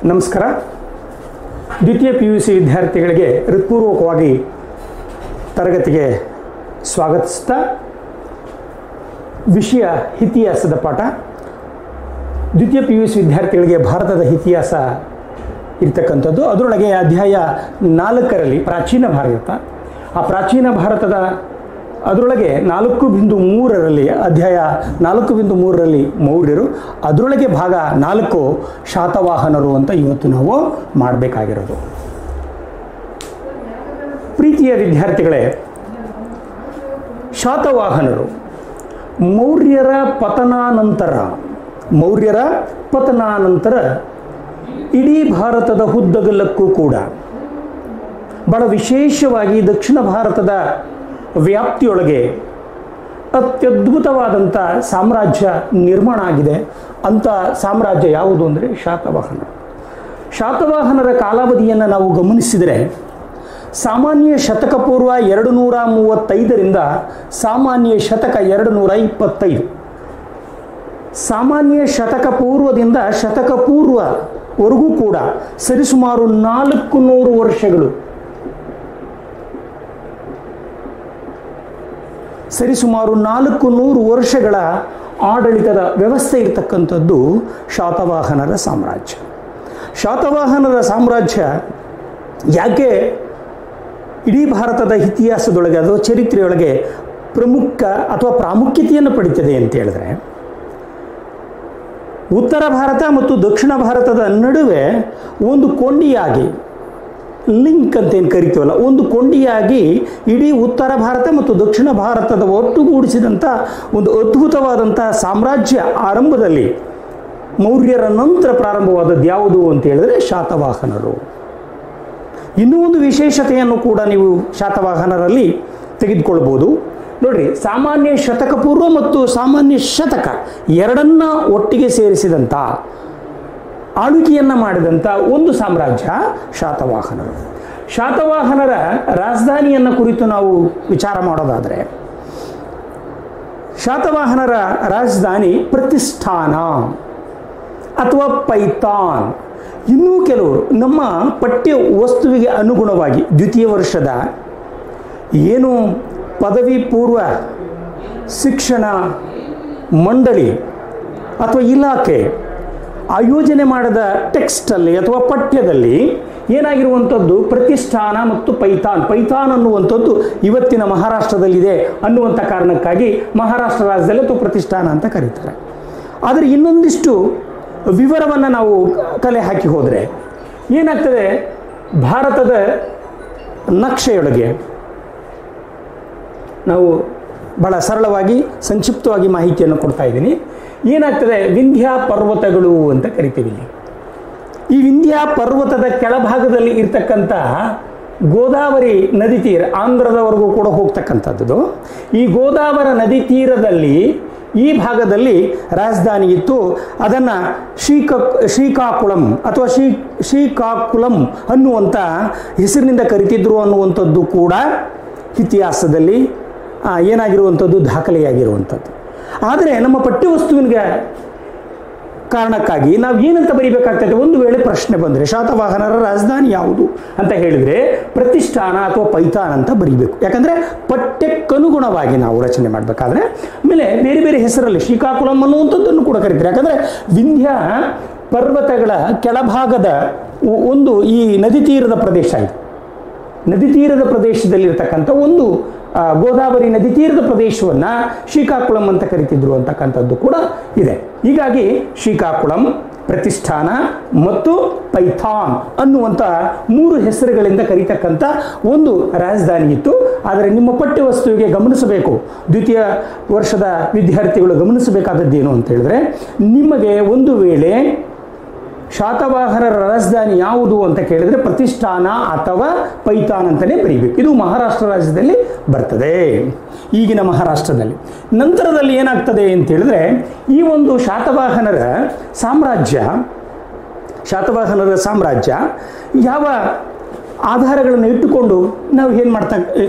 ನಮಸ್ಕಾರ. ದ್ವಿತೀಯ PUC ವಿದ್ಯಾರ್ಥಿಗಳಿಗೆ ಹೃತ್ಪೂರ್ವಕವಾಗಿ ತರಗತಿಗೆ ಸ್ವಾಗತಿಸ್ತಾ ವಿಷಯ ಇತಿಹಾಸದ ಪಾಠ. ದ್ವಿತೀಯ PUC ವಿದ್ಯಾರ್ಥಿಗಳಿಗೆ ಭಾರತದ ಇತಿಹಾಸ ಇರ್ತಕ್ಕಂಥದ್ದು. ಅದರೊಳಗೆ ಅಧ್ಯಾಯ 4ರಲ್ಲಿ ಪ್ರಾಚೀನ ಭಾರತ, ಆ ಪ್ರಾಚೀನ ಭಾರತದ ಅದರೊಳಗೆ 4.3ರಲ್ಲಿ ಅಧ್ಯಾಯ 4.3ರಲ್ಲಿ ಮೌರ್ಯರು, ಅದರೊಳಗೆ ಭಾಗ 4 ಶಾತವಾಹನರು ಅಂತ ಇವತ್ತು ನಾವು ಮಾಡಬೇಕಾಗಿರೋದು. ಪ್ರೀತಿಯ ವಿದ್ಯಾರ್ಥಿಗಳೇ, ಶಾತವಾಹನರು ಮೌರ್ಯರ ಪತನಾನಂತರ ಇಡೀ ಭಾರತದ ಉದ್ದಗಲಕ್ಕೂ ಕೂಡ ಬಹಳ ವಿಶೇಷವಾಗಿ ದಕ್ಷಿಣ ಭಾರತದ ವ್ಯಾಪ್ತಿಯೊಳಗೆ ಅತ್ಯದ್ಭುತವಾದಂಥ ಸಾಮ್ರಾಜ್ಯ ನಿರ್ಮಾಣ ಆಗಿದೆ. ಅಂಥ ಸಾಮ್ರಾಜ್ಯ ಯಾವುದು ಅಂದರೆ ಶಾತವಾಹನರ ಕಾಲಾವಧಿಯನ್ನು ನಾವು ಗಮನಿಸಿದರೆ ಸಾಮಾನ್ಯ ಶತಕ ಪೂರ್ವ 235ರಿಂದ ಸಾಮಾನ್ಯ ಶತಕ 225, ಸಾಮಾನ್ಯ ಶತಕ ಪೂರ್ವದಿಂದ ಶತಕ ಪೂರ್ವವರೆಗೂ ಕೂಡ ಸರಿಸುಮಾರು 400 ವರ್ಷಗಳು, ಸರಿಸುಮಾರು 400 ವರ್ಷಗಳ ಆಡಳಿತದ ವ್ಯವಸ್ಥೆ ಇರತಕ್ಕಂಥದ್ದು ಶಾತವಾಹನರ ಸಾಮ್ರಾಜ್ಯ. ಶಾತವಾಹನರ ಸಾಮ್ರಾಜ್ಯ ಯಾಕೆ ಇಡೀ ಭಾರತದ ಇತಿಹಾಸದೊಳಗೆ ಅಥವಾ ಚರಿತ್ರೆಯೊಳಗೆ ಪ್ರಮುಖ ಅಥವಾ ಪ್ರಾಮುಖ್ಯತೆಯನ್ನು ಪಡೀತದೆ ಅಂತ ಹೇಳಿದ್ರೆ, ಉತ್ತರ ಭಾರತ ಮತ್ತು ದಕ್ಷಿಣ ಭಾರತದ ನಡುವೆ ಒಂದು ಕೊಂಡಿಯಾಗಿ, ಲಿಂಕ್ ಅಂತ ಏನು ಕರಿತೀವಲ್ಲ, ಒಂದು ಕೊಂಡಿಯಾಗಿ ಇಡೀ ಉತ್ತರ ಭಾರತ ಮತ್ತು ದಕ್ಷಿಣ ಭಾರತದ ಒಟ್ಟುಗೂಡಿಸಿದಂಥ ಒಂದು ಅದ್ಭುತವಾದಂಥ ಸಾಮ್ರಾಜ್ಯ ಆರಂಭದಲ್ಲಿ ಮೌರ್ಯರ ನಂತರ ಪ್ರಾರಂಭವಾದದ್ದು ಯಾವುದು ಅಂತ ಹೇಳಿದ್ರೆ ಶಾತವಾಹನರು. ಇನ್ನೂ ಒಂದು ವಿಶೇಷತೆಯನ್ನು ಕೂಡ ನೀವು ಶಾತವಾಹನರಲ್ಲಿ ತೆಗೆದುಕೊಳ್ಬೋದು. ನೋಡ್ರಿ, ಸಾಮಾನ್ಯ ಶತಕ ಪೂರ್ವ ಮತ್ತು ಸಾಮಾನ್ಯ ಶತಕ ಎರಡನ್ನ ಒಟ್ಟಿಗೆ ಸೇರಿಸಿದಂಥ ಆಳ್ವಿಕೆಯನ್ನು ಮಾಡಿದಂಥ ಒಂದು ಸಾಮ್ರಾಜ್ಯ ಶಾತವಾಹನರು. ಶಾತವಾಹನರ ರಾಜಧಾನಿಯನ್ನು ಕುರಿತು ನಾವು ವಿಚಾರ ಮಾಡೋದಾದರೆ, ಶಾತವಾಹನರ ರಾಜಧಾನಿ ಪ್ರತಿಷ್ಠಾನ ಅಥವಾ ಪೈತಾನ್. ಇನ್ನೂ ಕೆಲವರು ನಮ್ಮ ಪಠ್ಯ ವಸ್ತುವಿಗೆ ಅನುಗುಣವಾಗಿ ದ್ವಿತೀಯ ವರ್ಷದ ಏನು ಪದವಿ ಪೂರ್ವ ಶಿಕ್ಷಣ ಮಂಡಳಿ ಅಥವಾ ಇಲಾಖೆ ಆಯೋಜನೆ ಮಾಡಿದ ಟೆಕ್ಸ್ಟಲ್ಲಿ ಅಥವಾ ಪಠ್ಯದಲ್ಲಿ ಏನಾಗಿರುವಂಥದ್ದು ಪ್ರತಿಷ್ಠಾನ ಮತ್ತು ಪೈತಾನ್ ಅನ್ನುವಂಥದ್ದು ಇವತ್ತಿನ ಮಹಾರಾಷ್ಟ್ರದಲ್ಲಿದೆ ಅನ್ನುವಂಥ ಕಾರಣಕ್ಕಾಗಿ ಮಹಾರಾಷ್ಟ್ರ ರಾಜ್ಯದಲ್ಲಿ ಅಥವಾ ಪ್ರತಿಷ್ಠಾನ ಅಂತ ಕರೀತಾರೆ. ಆದರೆ ಇನ್ನೊಂದಿಷ್ಟು ವಿವರವನ್ನು ನಾವು ಕಲೆ ಹಾಕಿ ಹೋದರೆ ಏನಾಗ್ತದೆ, ಭಾರತದ ನಕ್ಷೆಯೊಳಗೆ ನಾವು ಬಹಳ ಸರಳವಾಗಿ ಸಂಕ್ಷಿಪ್ತವಾಗಿ ಮಾಹಿತಿಯನ್ನು ಕೊಡ್ತಾ ಇದ್ದೀನಿ. ಏನಾಗ್ತದೆ, ವಿಂಧ್ಯ ಪರ್ವತಗಳು ಅಂತ ಕರಿತೀವಿ. ಈ ವಿಂಧ್ಯ ಪರ್ವತದ ಕೆಳಭಾಗದಲ್ಲಿ ಇರ್ತಕ್ಕಂಥ ಗೋದಾವರಿ ನದಿ ತೀರ, ಆಂಧ್ರದವರೆಗೂ ಕೂಡ ಹೋಗ್ತಕ್ಕಂಥದ್ದು. ಈ ಗೋದಾವರಿ ನದಿ ತೀರದಲ್ಲಿ ಈ ಭಾಗದಲ್ಲಿ ರಾಜಧಾನಿ ಇತ್ತು. ಅದನ್ನು ಶ್ರೀಕಾಕುಳಂ ಅಥವಾ ಶ್ರೀಕಾಕುಳಂ ಅನ್ನುವಂಥ ಹೆಸರಿನಿಂದ ಕರಿತಿದ್ರು ಅನ್ನುವಂಥದ್ದು ಕೂಡ ಇತಿಹಾಸದಲ್ಲಿ ಏನಾಗಿರುವಂಥದ್ದು ದಾಖಲೆಯಾಗಿರುವಂಥದ್ದು. ಆದರೆ ನಮ್ಮ ಪಠ್ಯವಸ್ತುವಿನ ಕಾರಣಕ್ಕಾಗಿ ನಾವು ಏನಂತ ಬರೀಬೇಕಾಗ್ತದೆ, ಒಂದು ವೇಳೆ ಪ್ರಶ್ನೆ ಬಂದರೆ ಶಾತವಾಹನರ ರಾಜಧಾನಿ ಯಾವುದು ಅಂತ ಹೇಳಿದರೆ ಪ್ರತಿಷ್ಠಾನ ಅಥವಾ ಪೈತಾನ್ ಅಂತ ಬರೀಬೇಕು. ಯಾಕಂದರೆ ಪಠ್ಯಕ್ಕನುಗುಣವಾಗಿ ನಾವು ರಚನೆ ಮಾಡಬೇಕಾದ್ರೆ ಆಮೇಲೆ ಬೇರೆ ಬೇರೆ ಹೆಸರಲ್ಲಿ ಶ್ರೀಕಾಕುಳಂ ಅನ್ನುವಂಥದ್ದನ್ನು ಕೂಡ ಕರೀತಾರೆ. ಯಾಕಂದರೆ ವಿಂಧ್ಯ ಪರ್ವತಗಳ ಕೆಳಭಾಗದ ಒಂದು ಈ ನದಿ ತೀರದ ಪ್ರದೇಶ ಇದೆ. ನದಿ ತೀರದ ಪ್ರದೇಶದಲ್ಲಿರ್ತಕ್ಕಂಥ ಒಂದು ಗೋದಾವರಿ ನದಿ ತೀರದ ಪ್ರದೇಶವನ್ನು ಶ್ರೀಕಾಕುಳಂ ಅಂತ ಕರಿತಿದ್ರು ಅಂತಕ್ಕಂಥದ್ದು ಕೂಡ ಇದೆ. ಹೀಗಾಗಿ ಶ್ರೀಕಾಕುಳಂ, ಪ್ರತಿಷ್ಠಾನ ಮತ್ತು ಪೈಥಾನ್ ಅನ್ನುವಂಥ 3 ಹೆಸರುಗಳಿಂದ ಕರೀತಕ್ಕಂಥ ಒಂದು ರಾಜಧಾನಿ ಇತ್ತು. ಆದರೆ ನಿಮ್ಮ ಪಠ್ಯವಸ್ತುವಿಗೆ ಗಮನಿಸಬೇಕು, ದ್ವಿತೀಯ ವರ್ಷದ ವಿದ್ಯಾರ್ಥಿಗಳು ಗಮನಿಸಬೇಕಾದದ್ದೇನು ಅಂತ ಹೇಳಿದ್ರೆ, ನಿಮಗೆ ಒಂದು ವೇಳೆ ಶಾತವಾಹನರ ರಾಜಧಾನಿ ಯಾವುದು ಅಂತ ಕೇಳಿದರೆ ಪ್ರತಿಷ್ಠಾನ ಅಥವಾ ಪೈತಾನ್ ಅಂತಲೇ ಬರೀಬೇಕು. ಇದು ಮಹಾರಾಷ್ಟ್ರ ರಾಜ್ಯದಲ್ಲಿ ಬರ್ತದೆ, ಈಗಿನ ಮಹಾರಾಷ್ಟ್ರದಲ್ಲಿ. ನಂತರದಲ್ಲಿ ಏನಾಗ್ತದೆ ಅಂತ ಹೇಳಿದ್ರೆ, ಈ ಒಂದು ಶಾತವಾಹನರ ಸಾಮ್ರಾಜ್ಯ ಯಾವ ಆಧಾರಗಳನ್ನು ಇಟ್ಟುಕೊಂಡು ನಾವು ಏನು ಮಾಡ್ತಾ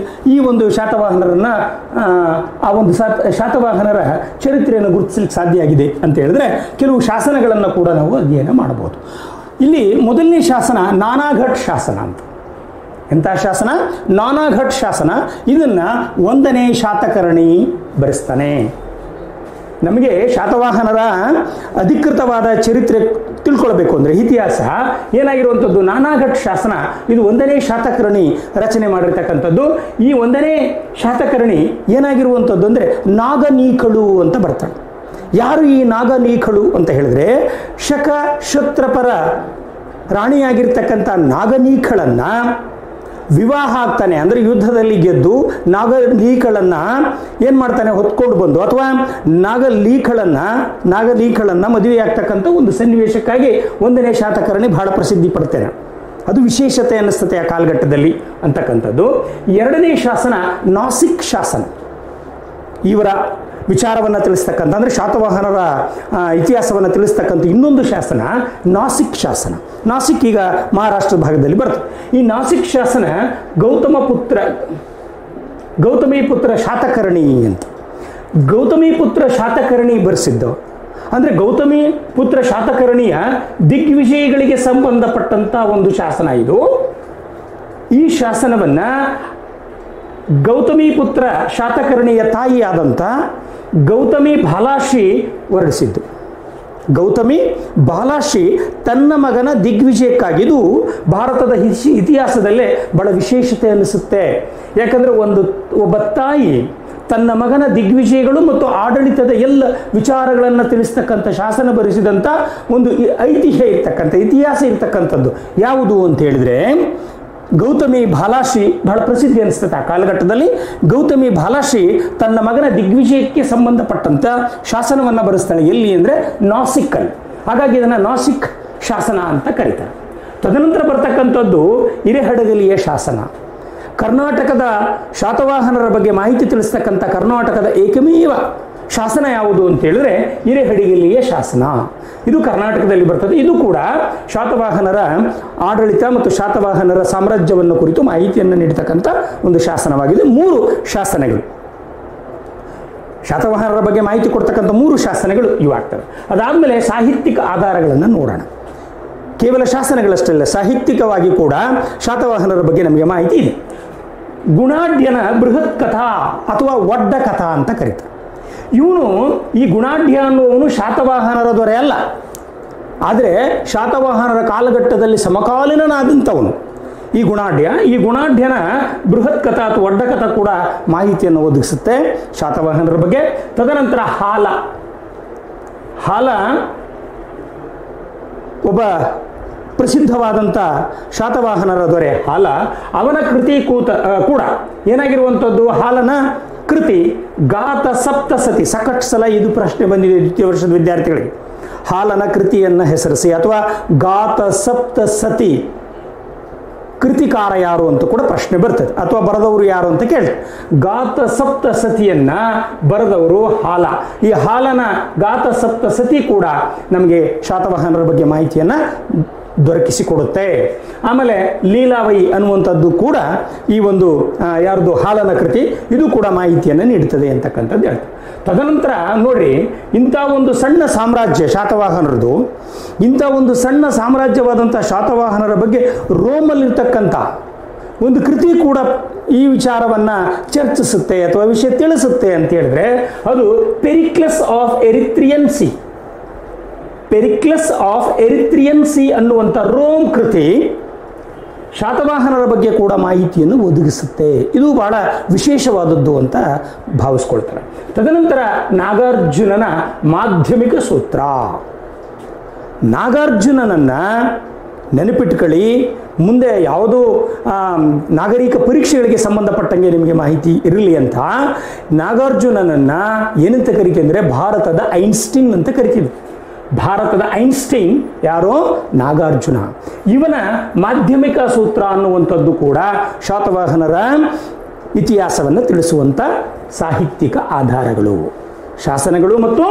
ಈ ಒಂದು ಶಾತವಾಹನರನ್ನು ಆ ಒಂದು ಶಾತವಾಹನರ ಚರಿತ್ರೆಯನ್ನು ಗುರುತಿಸಲಿಕ್ಕೆ ಸಾಧ್ಯ ಆಗಿದೆ ಅಂತ ಹೇಳಿದ್ರೆ ಕೆಲವು ಶಾಸನಗಳನ್ನು ಕೂಡ ನಾವು ಅಧ್ಯಯನ ಮಾಡಬಹುದು. ಇಲ್ಲಿ ಮೊದಲನೇ ಶಾಸನ ನಾನಾಘಟ್ ಶಾಸನ ಅಂತ. ಎಂಥ ಶಾಸನ? ನಾನಾಘಟ್ ಶಾಸನ. ಇದನ್ನು 1ನೇ ಶಾತಕರ್ಣಿ ಬರೆಸ್ತಾನೆ. ನಮಗೆ ಶಾತವಾಹನರ ಅಧಿಕೃತವಾದ ಚರಿತ್ರೆ ತಿಳ್ಕೊಳ್ಬೇಕು ಅಂದರೆ ಇತಿಹಾಸ ಏನಾಗಿರುವಂಥದ್ದು, ನಾನಾಘಟ್ ಶಾಸನ ಇದು 1ನೇ ಶಾತಕರ್ಣಿ ರಚನೆ ಮಾಡಿರ್ತಕ್ಕಂಥದ್ದು. ಈ 1ನೇ ಶಾತಕರ್ಣಿ ಏನಾಗಿರುವಂಥದ್ದು ಅಂದರೆ ನಾಗನೀಕಳು ಅಂತ ಬರ್ತಾಳೆ. ಯಾರು ಈ ನಾಗನೀಕಳು ಅಂತ ಹೇಳಿದ್ರೆ, ಶಕ ಕ್ಷತ್ರಪರ ರಾಣಿಯಾಗಿರ್ತಕ್ಕಂಥ ನಾಗನೀಕಳನ್ನು ವಿವಾಹ ಆಗ್ತಾನೆ. ಅಂದರೆ ಯುದ್ಧದಲ್ಲಿ ಗೆದ್ದು ನಾಗಲೀಕಳನ್ನು ಏನು ಮಾಡ್ತಾನೆ, ಹೊತ್ಕೊಂಡು ಬಂದು, ಅಥವಾ ನಾಗಲೀಕಳನ್ನು ಮದುವೆ ಆಗ್ತಕ್ಕಂಥ ಒಂದು ಸನ್ನಿವೇಶಕ್ಕಾಗಿ 1ನೇ ಶಾತಕರ್ಣಿ ಬಹಳ ಪ್ರಸಿದ್ಧಿ ಪಡ್ತೇನೆ. ಅದು ವಿಶೇಷತೆ ಅನ್ನಿಸ್ತತೆ ಆ ಕಾಲಘಟ್ಟದಲ್ಲಿ ಅಂತಕ್ಕಂಥದ್ದು. 2ನೇ ಶಾಸನ ನಾಸಿಕ್ ಶಾಸನ. ಇವರ ವಿಚಾರವನ್ನು ತಿಳಿಸ್ತಕ್ಕಂಥ, ಅಂದರೆ ಶಾತವಾಹನರ ಇತಿಹಾಸವನ್ನು ತಿಳಿಸ್ತಕ್ಕಂಥ ಇನ್ನೊಂದು ಶಾಸನ ನಾಸಿಕ್ ಶಾಸನ. ನಾಸಿಕ್ ಈಗ ಮಹಾರಾಷ್ಟ್ರ ಭಾಗದಲ್ಲಿ ಬರ್ತದೆ. ಈ ನಾಸಿಕ್ ಶಾಸನ ಗೌತಮಿ ಪುತ್ರ ಶಾತಕರ್ಣಿ ಅಂತ. ಗೌತಮಿ ಪುತ್ರ ಶಾತಕರ್ಣಿ ಬರೆಸಿದ್ದು. ಅಂದರೆ ಗೌತಮಿ ಪುತ್ರ ಶಾತಕರ್ಣಿಯ ದಿಗ್ವಿಜಯಗಳಿಗೆ ಸಂಬಂಧಪಟ್ಟಂಥ ಒಂದು ಶಾಸನ ಇದು. ಈ ಶಾಸನವನ್ನು ಗೌತಮಿ ಪುತ್ರ ಶಾತಕರ್ಣಿಯ ತಾಯಿಯಾದಂಥ ಗೌತಮಿ ಬಾಲಾಶಿ ಹೊರಡಿಸಿದ್ದು. ಗೌತಮಿ ಬಾಲಾಶಿ ತನ್ನ ಮಗನ ದಿಗ್ವಿಜಯಕ್ಕಾಗಿದ್ದು ಭಾರತದ ಇತಿಹಾಸದಲ್ಲೇ ಬಹಳ ವಿಶೇಷತೆ ಅನ್ನಿಸುತ್ತೆ. ಯಾಕಂದರೆ ಒಬ್ಬ ತಾಯಿ ತನ್ನ ಮಗನ ದಿಗ್ವಿಜಯಗಳು ಮತ್ತು ಆಡಳಿತದ ಎಲ್ಲ ವಿಚಾರಗಳನ್ನು ತಿಳಿಸ್ತಕ್ಕಂಥ ಶಾಸನ ಬರೆಸಿದಂಥ ಒಂದು ಇತಿಹಾಸ ಇರ್ತಕ್ಕಂಥದ್ದು ಯಾವುದು ಅಂತ ಹೇಳಿದರೆ, ಗೌತಮಿ ಬಾಲಾಶಿ ಬಹಳ ಪ್ರಸಿದ್ಧಿ ಅನಿಸ್ತದೆ ಆ ಕಾಲಘಟ್ಟದಲ್ಲಿ. ಗೌತಮಿ ಬಾಲಾಶಿ ತನ್ನ ಮಗನ ದಿಗ್ವಿಜಯಕ್ಕೆ ಸಂಬಂಧಪಟ್ಟಂಥ ಶಾಸನವನ್ನು ಬರೆಸ್ತಾಳೆ. ಎಲ್ಲಿ ಅಂದರೆ ನಾಸಿಕ್ಕಲ್ಲಿ. ಹಾಗಾಗಿ ಇದನ್ನು ನಾಸಿಕ್ ಶಾಸನ ಅಂತ ಕರೀತಾರೆ. ತದನಂತರ ಬರ್ತಕ್ಕಂಥದ್ದು ಹಿರೇಹಡಗಲಿಯ ಶಾಸನ. ಕರ್ನಾಟಕದ ಶಾತವಾಹನರ ಬಗ್ಗೆ ಮಾಹಿತಿ ತಿಳಿಸ್ತಕ್ಕಂಥ ಕರ್ನಾಟಕದ ಏಕಮೇವ ಶಾಸನ ಯಾವುದು ಅಂತ ಹೇಳಿದ್ರೆ ಹಿರೇಹಡಗಲಿಯ ಶಾಸನ. ಇದು ಕರ್ನಾಟಕದಲ್ಲಿ ಬರ್ತದೆ. ಇದು ಕೂಡ ಶಾತವಾಹನರ ಆಡಳಿತ ಮತ್ತು ಶಾತವಾಹನರ ಸಾಮ್ರಾಜ್ಯವನ್ನು ಕುರಿತು ಮಾಹಿತಿಯನ್ನು ನೀಡತಕ್ಕಂಥ ಒಂದು ಶಾಸನವಾಗಿದೆ. 3 ಶಾಸನಗಳು, ಶಾತವಾಹನರ ಬಗ್ಗೆ ಮಾಹಿತಿ ಕೊಡ್ತಕ್ಕಂಥ 3 ಶಾಸನಗಳು ಇವಾಗ್ತವೆ. ಅದಾದಮೇಲೆ ಸಾಹಿತ್ಯಿಕ ಆಧಾರಗಳನ್ನು ನೋಡೋಣ. ಕೇವಲ ಶಾಸನಗಳಷ್ಟಲ್ಲ, ಸಾಹಿತ್ಯಿಕವಾಗಿ ಕೂಡ ಶಾತವಾಹನರ ಬಗ್ಗೆ ನಮಗೆ ಮಾಹಿತಿ ಇದೆ. ಗುಣಾಢ್ಯನ ಬೃಹತ್ ಕಥಾ ಅಥವಾ ಒಡ್ಡ ಕಥಾ ಅಂತ ಕರೀತಾರೆ. ಇವನು ಈ ಗುಣಾಢ್ಯ ಅನ್ನುವನು ಶಾತವಾಹನರ ದೊರೆ ಅಲ್ಲ, ಆದರೆ ಶಾತವಾಹನರ ಕಾಲಘಟ್ಟದಲ್ಲಿ ಸಮಕಾಲೀನನಾದಂಥವನು ಈ ಗುಣಾಢ್ಯನ ಬೃಹತ್ ಕಥಾ ಅಥವಾ ಒಡ್ಡ ಕಥಾ ಕೂಡ ಮಾಹಿತಿಯನ್ನು ಒದಗಿಸುತ್ತೆ ಶಾತವಾಹನರ ಬಗ್ಗೆ. ತದನಂತರ ಹಾಲ ಒಬ್ಬ ಪ್ರಸಿದ್ಧವಾದಂಥ ಶಾತವಾಹನರ ದೊರೆ ಹಾಲ. ಅವನ ಕೃತಿ ಕೂಡ ಏನಾಗಿರುವಂಥದ್ದು, ಹಾಲನ ಕೃತಿ ಗಾತ ಸಪ್ತಸತಿ. ಸಾಕಷ್ಟು ಸಲ ಇದು ಪ್ರಶ್ನೆ ಬಂದಿದೆ ದ್ವಿತೀಯ ವರ್ಷದ ವಿದ್ಯಾರ್ಥಿಗಳಿಗೆ. ಹಾಲನ ಕೃತಿಯನ್ನು ಹೆಸರಿಸಿ ಅಥವಾ ಗಾತ ಸಪ್ತಸತಿ ಕೃತಿಕಾರ ಯಾರು ಅಂತ ಕೂಡ ಪ್ರಶ್ನೆ ಬರ್ತದೆ, ಅಥವಾ ಬರೆದವರು ಯಾರು ಅಂತ ಕೇಳಿ. ಗಾತ ಸಪ್ತಸತಿಯನ್ನ ಬರೆದವರು ಹಾಲ. ಈ ಹಾಲನ ಗಾತ ಸಪ್ತಸತಿ ಕೂಡ ನಮಗೆ ಶಾತವಾಹನರ ಬಗ್ಗೆ ಮಾಹಿತಿಯನ್ನು ದೊರಕಿಸಿಕೊಡುತ್ತೆ. ಆಮೇಲೆ ಲೀಲಾವಯಿ ಅನ್ನುವಂಥದ್ದು ಕೂಡ ಈ ಒಂದು ಯಾರ್ದು ಹಾಲನ ಕೃತಿ, ಇದು ಕೂಡ ಮಾಹಿತಿಯನ್ನು ನೀಡುತ್ತದೆ ಅಂತಕ್ಕಂಥದ್ದು ಹೇಳ್ತಾರೆ. ತದನಂತರ ನೋಡ್ರಿ, ಇಂಥ ಒಂದು ಸಣ್ಣ ಸಾಮ್ರಾಜ್ಯ ಶಾತವಾಹನರದು, ಇಂಥ ಒಂದು ಸಣ್ಣ ಸಾಮ್ರಾಜ್ಯವಾದಂಥ ಶಾತವಾಹನರ ಬಗ್ಗೆ ರೋಮಲ್ಲಿರ್ತಕ್ಕಂಥ ಒಂದು ಕೃತಿ ಕೂಡ ಈ ವಿಚಾರವನ್ನು ಚರ್ಚಿಸುತ್ತೆ ಅಥವಾ ವಿಷಯ ತಿಳಿಸುತ್ತೆ ಅಂತ ಹೇಳಿದ್ರೆ ಅದು ಪೆರಿಕ್ಲಸ್ ಆಫ್ ಎರಿತ್ರಿಯನ್ ಸಿ ಅನ್ನುವಂಥ ರೋಮ್ ಕೃತಿ ಶಾತವಾಹನರ ಬಗ್ಗೆ ಕೂಡ ಮಾಹಿತಿಯನ್ನು ಒದಗಿಸುತ್ತೆ. ಇದು ಬಹಳ ವಿಶೇಷವಾದದ್ದು ಅಂತ ಭಾವಿಸ್ಕೊಳ್ತಾರೆ. ತದನಂತರ ನಾಗಾರ್ಜುನನ ಮಾಧ್ಯಮಿಕ ಸೂತ್ರ. ನಾಗಾರ್ಜುನನನ್ನು ನೆನಪಿಟ್ಕೊಳ್ಳಿ, ಮುಂದೆ ಯಾವುದೋ ನಾಗರಿಕ ಪರೀಕ್ಷೆಗಳಿಗೆ ಸಂಬಂಧಪಟ್ಟಂಗೆ ನಿಮಗೆ ಮಾಹಿತಿ ಇರಲಿ ಅಂತ ನಾಗಾರ್ಜುನನನ್ನು ಏನಂತ ಕರಿತೀವಿ ಅಂದರೆ ಭಾರತದ ಐನ್ಸ್ಟೀನ್ ಅಂತ ಕರಿತೀವಿ. ಭಾರತದ ಐನ್ಸ್ಟೈನ್ ಯಾರೋ ನಾಗಾರ್ಜುನ. ಇವನ ಮಾಧ್ಯಮಿಕ ಸೂತ್ರ ಅನ್ನುವಂಥದ್ದು ಕೂಡ ಶಾತವಾಹನರ ಇತಿಹಾಸವನ್ನು ತಿಳಿಸುವಂಥ ಸಾಹಿತ್ಯಿಕ ಆಧಾರಗಳು, ಶಾಸನಗಳು ಮತ್ತು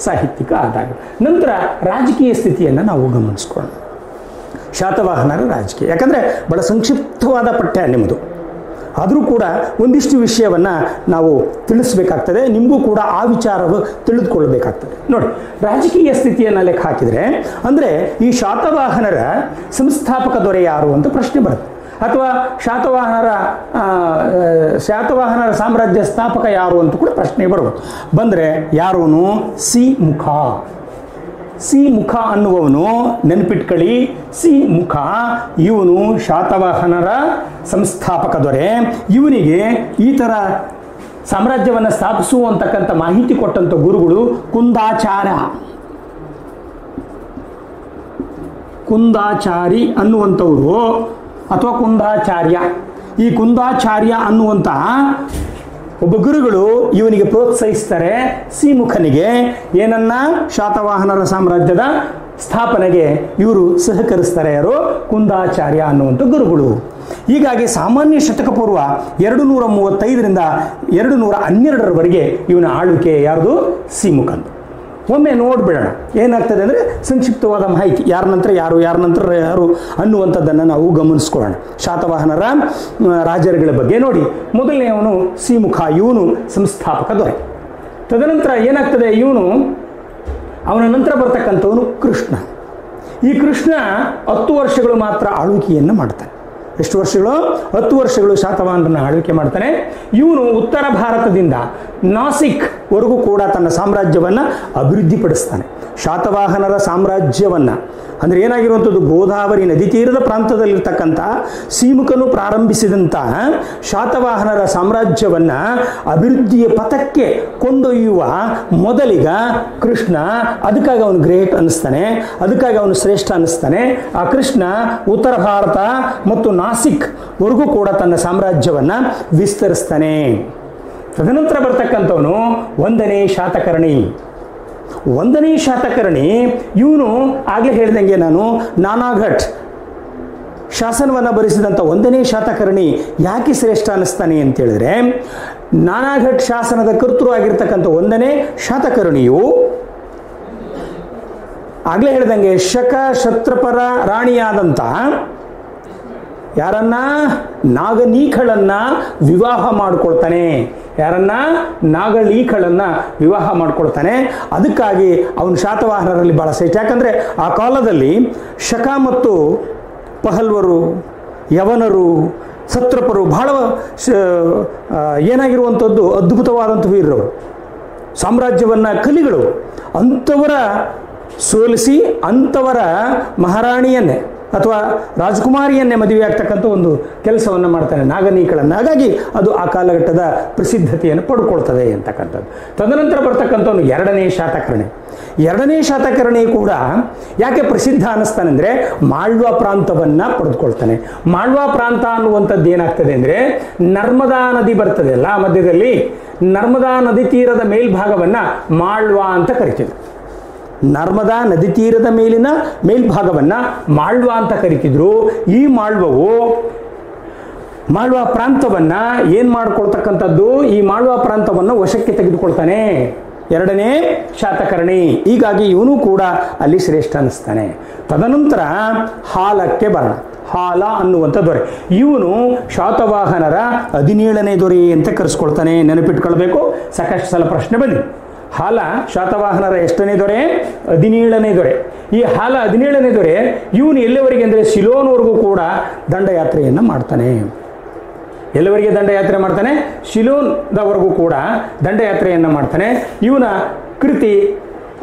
ಸಾಹಿತ್ಯಿಕ ಆಧಾರಗಳು. ನಂತರ ರಾಜಕೀಯ ಸ್ಥಿತಿಯನ್ನು ನಾವು ಗಮನಿಸ್ಕೊಳ್ಳೋಣ. ಶಾತವಾಹನರ ರಾಜಕೀಯ, ಯಾಕಂದರೆ ಬಹಳ ಸಂಕ್ಷಿಪ್ತವಾದ ಪಠ್ಯ ನಿಮ್ಮದು. ಆದರೂ ಕೂಡ ಒಂದಿಷ್ಟು ವಿಷಯವನ್ನು ನಾವು ತಿಳಿಸ್ಬೇಕಾಗ್ತದೆ, ನಿಮಗೂ ಕೂಡ ಆ ವಿಚಾರವು ತಿಳಿದುಕೊಳ್ಳಬೇಕಾಗ್ತದೆ. ನೋಡಿ, ರಾಜಕೀಯ ಸ್ಥಿತಿಯನ್ನು ಲೆಕ್ಕ ಹಾಕಿದರೆ ಅಂದರೆ ಈ ಶಾತವಾಹನರ ಸಂಸ್ಥಾಪಕ ದೊರೆ ಯಾರು ಅಂತ ಪ್ರಶ್ನೆ ಬರುತ್ತೆ, ಅಥವಾ ಶಾತವಾಹನರ ಸಾಮ್ರಾಜ್ಯ ಸ್ಥಾಪಕ ಯಾರು ಅಂತ ಕೂಡ ಪ್ರಶ್ನೆ ಬರ್ಬೋದು. ಬಂದರೆ ಯಾರೋನು? ಸಿ ಮುಖ ಅನ್ನುವವನು, ನೆನಪಿಟ್ಕೊಳ್ಳಿ, ಸಿ ಮುಖ ಇವನು ಶಾತವಾಹನರ ಸಂಸ್ಥಾಪಕ ದೊರೆ. ಇವನಿಗೆ ಈ ಥರ ಸಾಮ್ರಾಜ್ಯವನ್ನು ಸ್ಥಾಪಿಸುವಂತಕ್ಕಂಥ ಮಾಹಿತಿ ಕೊಟ್ಟಂಥ ಗುರುಗಳು ಕುಂದಾಚಾರಿ ಅನ್ನುವಂಥವರು, ಅಥವಾ ಕುಂದಾಚಾರ್ಯ. ಈ ಕುಂದಾಚಾರ್ಯ ಅನ್ನುವಂಥ ಒಬ್ಬ ಗುರುಗಳು ಇವನಿಗೆ ಪ್ರೋತ್ಸಾಹಿಸ್ತಾರೆ, ಸಿಮುಖನಿಗೆ ಏನನ್ನ? ಶಾತವಾಹನರ ಸಾಮ್ರಾಜ್ಯದ ಸ್ಥಾಪನೆಗೆ ಇವರು ಸಹಕರಿಸ್ತಾರೆ. ಯಾರು? ಕುಂದಾಚಾರ್ಯ ಅನ್ನುವಂಥ ಗುರುಗಳು. ಹೀಗಾಗಿ ಸಾಮಾನ್ಯ ಶತಕ ಪೂರ್ವ 235ರಿಂದ 212ರವರೆಗೆ ಇವನ ಆಳ್ವಿಕೆ ಯಾರ್ದು? ಸಿಮುಖಂದು. ಒಮ್ಮೆ ನೋಡ್ಬಿಡೋಣ ಏನಾಗ್ತದೆ ಅಂದರೆ ಸಂಕ್ಷಿಪ್ತವಾದ ಮಾಹಿತಿ, ಯಾರ ನಂತರ ಯಾರು ಅನ್ನುವಂಥದ್ದನ್ನು ನಾವು ಗಮನಿಸ್ಕೊಳ್ಳೋಣ. ಶಾತವಾಹನರ ರಾಜರುಗಳ ಬಗ್ಗೆ ನೋಡಿ. ಮೊದಲನೆಯವನು ಸಿಮುಖ, ಇವನು ಸಂಸ್ಥಾಪಕ ದೊರೆ. ತದನಂತರ ಏನಾಗ್ತದೆ? ಅವನ ನಂತರ ಬರ್ತಕ್ಕಂಥವನು ಕೃಷ್ಣ. ಈ ಕೃಷ್ಣ 10 ವರ್ಷಗಳು ಮಾತ್ರ ಆಳ್ವಿಕೆಯನ್ನು ಮಾಡ್ತಾನೆ. ಎಷ್ಟು ವರ್ಷಗಳು? 10 ವರ್ಷಗಳು ಶಾತವಾಹನರನ್ನ ಆಳ್ವಿಕೆ ಮಾಡ್ತಾನೆ. ಇವನು ಉತ್ತರ ಭಾರತದಿಂದ ನಾಸಿಕ್ ವರೆಗೂ ಕೂಡ ತನ್ನ ಸಾಮ್ರಾಜ್ಯವನ್ನು ಅಭಿವೃದ್ಧಿಪಡಿಸ್ತಾನೆ. ಶಾತವಾಹನರ ಸಾಮ್ರಾಜ್ಯವನ್ನು ಅಂದರೆ ಏನಾಗಿರುವಂಥದ್ದು? ಗೋದಾವರಿ ನದಿ ತೀರದ ಪ್ರಾಂತದಲ್ಲಿರ್ತಕ್ಕಂಥ ಸಿಮುಖನು ಪ್ರಾರಂಭಿಸಿದಂಥ ಶಾತವಾಹನರ ಸಾಮ್ರಾಜ್ಯವನ್ನು ಅಭಿವೃದ್ಧಿಯ ಪಥಕ್ಕೆ ಕೊಂಡೊಯ್ಯುವ ಮೊದಲಿಗ ಕೃಷ್ಣ. ಅದಕ್ಕಾಗಿ ಅವನು ಗ್ರೇಟ್ ಅನ್ನಿಸ್ತಾನೆ, ಅದಕ್ಕಾಗಿ ಅವನು ಶ್ರೇಷ್ಠ ಅನ್ನಿಸ್ತಾನೆ. ಆ ಕೃಷ್ಣ ಉತ್ತರ ಭಾರತ ಮತ್ತು ನಾಸಿಕ್ ವರೆಗೂ ಕೂಡ ತನ್ನ ಸಾಮ್ರಾಜ್ಯವನ್ನು ವಿಸ್ತರಿಸ್ತಾನೆ. ತದನಂತರ ಬರ್ತಕ್ಕಂಥವನು 1ನೇ ಶಾತಕರ್ಣಿ. 1ನೇ ಶಾತಕರ್ಣಿ ಇವನು ಆಗಲೇ ಹೇಳಿದಂಗೆ ನಾನು ನಾನಾಘಟ್ ಶಾಸನವನ್ನು ಬರೆಸಿದಂಥ 1ನೇ ಶಾತಕರ್ಣಿ ಯಾಕೆ ಶ್ರೇಷ್ಠ ಅನ್ನಿಸ್ತಾನೆ ಅಂತೇಳಿದ್ರೆ, ನಾನಾಘಟ್ ಶಾಸನದ ಕರ್ತೃ ಆಗಿರ್ತಕ್ಕಂಥ 1ನೇ ಶಾತಕರ್ಣಿಯು ಆಗಲೇ ಹೇಳಿದಂಗೆ ಶಕ ಕ್ಷತ್ರಪರ ರಾಣಿಯಾದಂಥ ಯಾರನ್ನ? ನಾಗನೀಖಳನ್ನ ವಿವಾಹ ಮಾಡಿಕೊಳ್ತಾನೆ. ಯಾರನ್ನ? ನಾಗನೀಖಳನ್ನ ವಿವಾಹ ಮಾಡಿಕೊಳ್ತಾನೆ. ಅದಕ್ಕಾಗಿ ಅವನು ಶಾತವಾಹನರಲ್ಲಿ ಬಹಳ ಶ್ರೇಷ್ಠ. ಯಾಕಂದರೆ ಆ ಕಾಲದಲ್ಲಿ ಶಕ ಮತ್ತು ಪಹಲ್ವರು, ಯವನರು, ಸತ್ರಪರು ಬಹಳ ಏನಾಗಿರುವಂಥದ್ದು ಅದ್ಭುತವಾದಂಥ ವೀರರು, ಸಾಮ್ರಾಜ್ಯವನ್ನು ಕಲಿಗಳು. ಅಂಥವರ ಸೋಲಿಸಿ ಅಂಥವರ ಮಹಾರಾಣಿಯನ್ನೇ ಅಥವಾ ರಾಜಕುಮಾರಿಯನ್ನೇ ಮದುವೆ ಆಗ್ತಕ್ಕಂಥ ಒಂದು ಕೆಲಸವನ್ನು ಮಾಡ್ತಾನೆ ನಾಗನೀಕಳನ್ನು. ಹಾಗಾಗಿ ಅದು ಆ ಕಾಲಘಟ್ಟದ ಪ್ರಸಿದ್ಧತೆಯನ್ನು ಪಡ್ಕೊಳ್ತದೆ ಅಂತಕ್ಕಂಥದ್ದು. ತದನಂತರ ಬರ್ತಕ್ಕಂಥವನು 2ನೇ ಶಾತಕರ್ಣಿ. 2ನೇ ಶಾತಕರ್ಣಿ ಕೂಡ ಯಾಕೆ ಪ್ರಸಿದ್ಧ ಅನ್ನಿಸ್ತಾನೆ ಅಂದರೆ, ಮಾಳ್ವಾ ಪ್ರಾಂತವನ್ನು ಪಡೆದುಕೊಳ್ತಾನೆ. ಮಾಳ್ವಾ ಪ್ರಾಂತ ಅನ್ನುವಂಥದ್ದು ಏನಾಗ್ತದೆ ಅಂದರೆ, ನರ್ಮದಾ ನದಿ ಬರ್ತದೆ ಅಲ್ಲ ಮಧ್ಯದಲ್ಲಿ, ನರ್ಮದಾ ನದಿ ತೀರದ ಮೇಲ್ಭಾಗವನ್ನು ಮಾಳ್ವಾ ಅಂತ ಕರಿತೀವಿ. ನರ್ಮದಾ ನದಿ ತೀರದ ಮೇಲಿನ ಮೇಲ್ಭಾಗವನ್ನು ಮಾಳ್ವಾ ಅಂತ ಕರಿತಿದ್ರು. ಈ ಮಾಳ್ವಾ ಪ್ರಾಂತವನ್ನು ಏನು ಮಾಡ್ಕೊಳ್ತಕ್ಕಂಥದ್ದು? ಈ ಮಾಳ್ವಾ ಪ್ರಾಂತವನ್ನು ವಶಕ್ಕೆ ತೆಗೆದುಕೊಳ್ತಾನೆ 2ನೇ ಶಾತಕರ್ಣಿ. ಹೀಗಾಗಿ ಇವನು ಕೂಡ ಅಲ್ಲಿ ಶ್ರೇಷ್ಠ ಅನ್ನಿಸ್ತಾನೆ. ತದನಂತರ ಹಾಲಕ್ಕೆ ಬರೋಣ. ಹಾಲ ಅನ್ನುವಂಥ ದೊರೆ ಇವನು ಶಾತವಾಹನರ 17ನೇ ದೊರೆ ಅಂತ ಕರೆಸ್ಕೊಳ್ತಾನೆ. ನೆನಪಿಟ್ಕೊಳ್ಬೇಕು, ಸಾಕಷ್ಟು ಸಲ ಪ್ರಶ್ನೆ ಬಂದಿದೆ. ಹಾಲ ಶಾತವಾಹನರ ಎಷ್ಟನೇ ದೊರೆ? 17ನೇ ದೊರೆ. ಈ ಹಾಲ 17ನೇ ದೊರೆ ಇವನು ಎಲ್ಲಿವರೆಗೆ ಅಂದರೆ ಸಿಲೋನ್ವರೆಗೂ ಕೂಡ ದಂಡಯಾತ್ರೆಯನ್ನು ಮಾಡ್ತಾನೆ. ಎಲ್ಲಿವರೆಗೆ ದಂಡಯಾತ್ರೆ ಮಾಡ್ತಾನೆ? ಶಿಲೋನ್ದವರೆಗೂ ಕೂಡ ದಂಡಯಾತ್ರೆಯನ್ನು ಮಾಡ್ತಾನೆ. ಇವನ ಕೃತಿ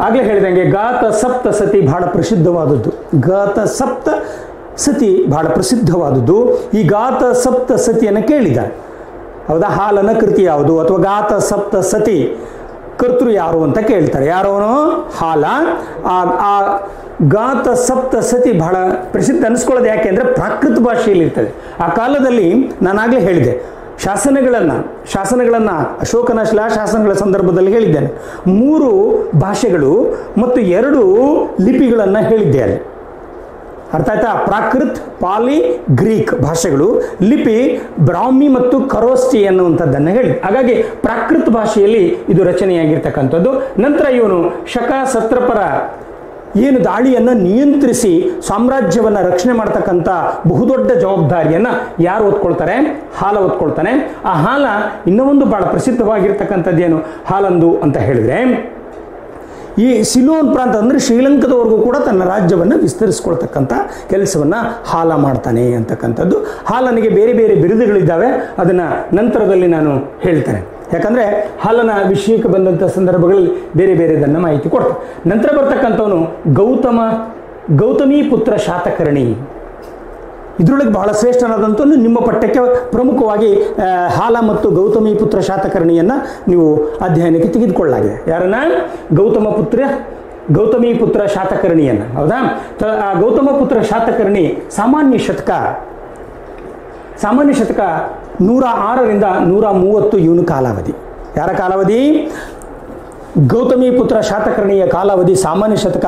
ಆಗಲೇ ಹೇಳಿದಂಗೆ ಗಾತ ಸಪ್ತ ಸತಿ ಬಹಳ ಪ್ರಸಿದ್ಧವಾದದ್ದು. ಗಾತ ಸಪ್ತ ಸತಿ ಬಹಳ ಪ್ರಸಿದ್ಧವಾದದ್ದು. ಈ ಗಾತ ಸಪ್ತ ಸತಿಯನ್ನು ಕೇಳಿದ್ದಾರೆ. ಹೌದಾ? ಹಾಲನ ಕೃತಿ ಯಾವುದು ಅಥವಾ ಗಾತ ಸಪ್ತ ಸತಿ ಕರ್ತೃ ಯಾರು ಅಂತ ಕೇಳ್ತಾರೆ. ಯಾರೋನು? ಹಾಲ. ಆ ಗಾತ ಸಪ್ತ ಸತಿ ಬಹಳ ಪ್ರಸಿದ್ಧ ಅನಿಸ್ಕೊಳ್ಳೋದು ಯಾಕೆ ಅಂದರೆ ಪ್ರಾಕೃತ ಭಾಷೆಯಲ್ಲಿ ಇರ್ತದೆ. ಆ ಕಾಲದಲ್ಲಿ ನಾನಾಗಲೇ ಹೇಳಿದೆ, ಶಾಸನಗಳನ್ನು ಅಶೋಕನ ಶಿಲಾಶಾಸನಗಳ ಸಂದರ್ಭದಲ್ಲಿ ಹೇಳಿದ್ದೇನೆ. 3 ಭಾಷೆಗಳು ಮತ್ತು 2 ಲಿಪಿಗಳನ್ನು ಹೇಳಿದ್ದೆ ಅಲ್ಲಿ. ಅರ್ಥ ಆಯ್ತಾ? ಪ್ರಾಕೃತ್, ಪಾಲಿ, ಗ್ರೀಕ್ ಭಾಷೆಗಳು, ಲಿಪಿ ಬ್ರಾಹ್ಮಿ ಮತ್ತು ಖರೋಷ್ಠಿ ಅನ್ನುವಂಥದ್ದನ್ನು ಹೇಳಿ. ಹಾಗಾಗಿ ಪ್ರಾಕೃತ ಭಾಷೆಯಲ್ಲಿ ಇದು ರಚನೆಯಾಗಿರ್ತಕ್ಕಂಥದ್ದು. ನಂತರ ಇವನು ಶಕ ಸತ್ರಪರ ಏನು ದಾಳಿಯನ್ನು ನಿಯಂತ್ರಿಸಿ ಸಾಮ್ರಾಜ್ಯವನ್ನು ರಕ್ಷಣೆ ಮಾಡ್ತಕ್ಕಂಥ ಬಹುದೊಡ್ಡ ಜವಾಬ್ದಾರಿಯನ್ನು ಯಾರು ಹೊತ್ಕೊಳ್ತಾರೆ? ಹಾಲ ಹೊತ್ಕೊಳ್ತಾನೆ. ಆ ಹಾಲ ಇನ್ನೂ ಒಂದು ಬಹಳ ಪ್ರಸಿದ್ಧವಾಗಿರ್ತಕ್ಕಂಥದ್ದೇನು ಹಾಲಂದು ಅಂತ ಹೇಳಿದರೆ, ಈ ಸಿಲೋನ್ ಪ್ರಾಂತ ಅಂದರೆ ಶ್ರೀಲಂಕಾದವರೆಗೂ ಕೂಡ ತನ್ನ ರಾಜ್ಯವನ್ನು ವಿಸ್ತರಿಸ್ಕೊಳ್ತಕ್ಕಂಥ ಕೆಲಸವನ್ನು ಹಾಲ ಮಾಡ್ತಾನೆ ಅಂತಕ್ಕಂಥದ್ದು. ಹಾಲನಿಗೆ ಬೇರೆ ಬೇರೆ ಬಿರುದುಗಳಿದ್ದಾವೆ, ಅದನ್ನು ನಂತರದಲ್ಲಿ ನಾನು ಹೇಳ್ತೇನೆ. ಯಾಕಂದರೆ ಹಾಲನ ವಿಷಯಕ್ಕೆ ಬಂದಂಥ ಸಂದರ್ಭಗಳಲ್ಲಿ ಬೇರೆ ಬೇರೆದನ್ನು ಮಾಹಿತಿ ಕೊಡ್ತಾರೆ. ನಂತರ ಬರ್ತಕ್ಕಂಥವನು ಗೌತಮಿ ಪುತ್ರ ಶಾತಕರ್ಣಿ. ಇದರೊಳಗೆ ಬಹಳ ಶ್ರೇಷ್ಠನಾದಂಥ ನಿಮ್ಮ ಪಠ್ಯಕ್ಕೆ ಪ್ರಮುಖವಾಗಿ ಹಾಲ ಮತ್ತು ಗೌತಮಿ ಪುತ್ರ ಶಾತಕರ್ಣಿಯನ್ನು ನೀವು ಅಧ್ಯಯನಕ್ಕೆ ತೆಗೆದುಕೊಳ್ಳಲಾಗಿದೆ. ಯಾರನ್ನ? ಗೌತಮಿ ಪುತ್ರ ಶಾತಕರ್ಣಿಯನ್ನು. ಹೌದಾ? ಗೌತಮ ಪುತ್ರ ಶಾತಕರ್ಣಿ ಸಾಮಾನ್ಯ ಶತಕ 106ರಿಂದ 130 ಇವನು ಕಾಲಾವಧಿ. ಯಾರ ಕಾಲಾವಧಿ? ಗೌತಮಿ ಪುತ್ರ ಶಾತಕರ್ಣಿಯ ಕಾಲಾವಧಿ ಸಾಮಾನ್ಯ ಶತಕ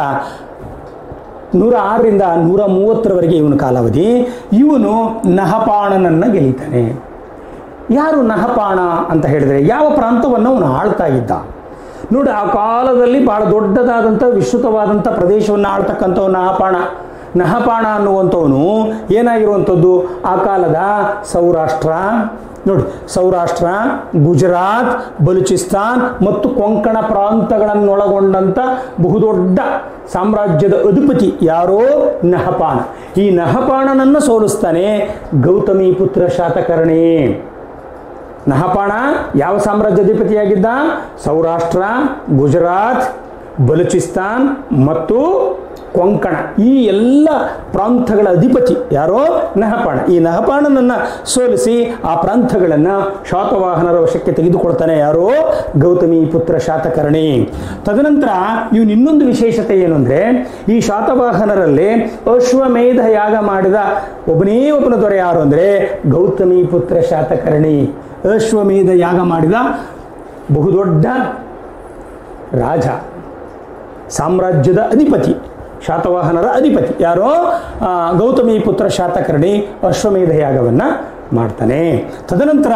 106ರಿಂದ 130ರವರೆಗೆ ಇವನು ಕಾಲಾವಧಿ. ಇವನು ನಹಪಾಣನನ್ನು ಗೆಲ್ಲಿತಾನೆ. ಯಾರು ನಹಪಾಣ ಅಂತ ಹೇಳಿದರೆ ಯಾವ ಪ್ರಾಂತವನ್ನು ಅವನು ಆಳ್ತಾ ಇದ್ದ ನೋಡಿ. ಆ ಕಾಲದಲ್ಲಿ ಬಹಳ ದೊಡ್ಡದಾದಂಥ ವಿಸ್ತೃತವಾದಂಥ ಪ್ರದೇಶವನ್ನು ಆಳ್ತಕ್ಕಂಥವು ನಹಪಾಣ ಅನ್ನುವಂಥವನು ಏನಾಗಿರುವಂಥದ್ದು, ಆ ಕಾಲದ ಸೌರಾಷ್ಟ್ರ, ಗುಜರಾತ್, ಬಲೂಚಿಸ್ತಾನ್ ಮತ್ತು ಕೊಂಕಣ ಪ್ರಾಂತಗಳನ್ನೊಳಗೊಂಡಂಥ ಬಹುದೊಡ್ಡ ಸಾಮ್ರಾಜ್ಯದ ಅಧಿಪತಿ ಯಾರೋ ನಹಪಾಣ. ಈ ನಹಪಾಣನನ್ನು ಸೋಲಿಸ್ತಾನೆ ಗೌತಮಿ ಪುತ್ರ ಶಾತಕರ್ಣಿ. ನಹಪಾಣ ಯಾವ ಸಾಮ್ರಾಜ್ಯಾಧಿಪತಿಯಾಗಿದ್ದ? ಸೌರಾಷ್ಟ್ರ, ಗುಜರಾತ್, ಬಲೂಚಿಸ್ತಾನ್ ಮತ್ತು ಕೊಂಕಣ, ಈ ಎಲ್ಲ ಪ್ರಾಂತಗಳ ಅಧಿಪತಿ ಯಾರೋ ನಹಪಾಣ. ಈ ನಹಪಾಣನನ್ನು ಸೋಲಿಸಿ ಆ ಪ್ರಾಂತಗಳನ್ನು ಶಾತವಾಹನರ ವಶಕ್ಕೆ ತೆಗೆದುಕೊಳ್ತಾನೆ ಯಾರೋ ಗೌತಮಿ ಪುತ್ರ ಶಾತಕರ್ಣಿ. ತದನಂತರ ಇವನು ಇನ್ನೊಂದು ವಿಶೇಷತೆ ಏನು ಅಂದರೆ, ಈ ಶಾತವಾಹನರಲ್ಲಿ ಅಶ್ವಮೇಧ ಯಾಗ ಮಾಡಿದ ಒಬ್ಬನೇ ಒಬ್ಬನ ದೊರೆ ಯಾರು ಅಂದರೆ ಗೌತಮಿ ಪುತ್ರ ಶಾತಕರ್ಣಿ. ಅಶ್ವಮೇಧ ಯಾಗ ಮಾಡಿದ ಬಹುದೊಡ್ಡ ರಾಜ, ಸಾಮ್ರಾಜ್ಯದ ಅಧಿಪತಿ, ಶಾತವಾಹನರ ಅಧಿಪತಿ ಯಾರೋ ಗೌತಮಿ ಪುತ್ರ ಶಾತಕರ್ಣಿ ಅಶ್ವಮೇಧ ಯಾಗವನ್ನು ಮಾಡ್ತಾನೆ. ತದನಂತರ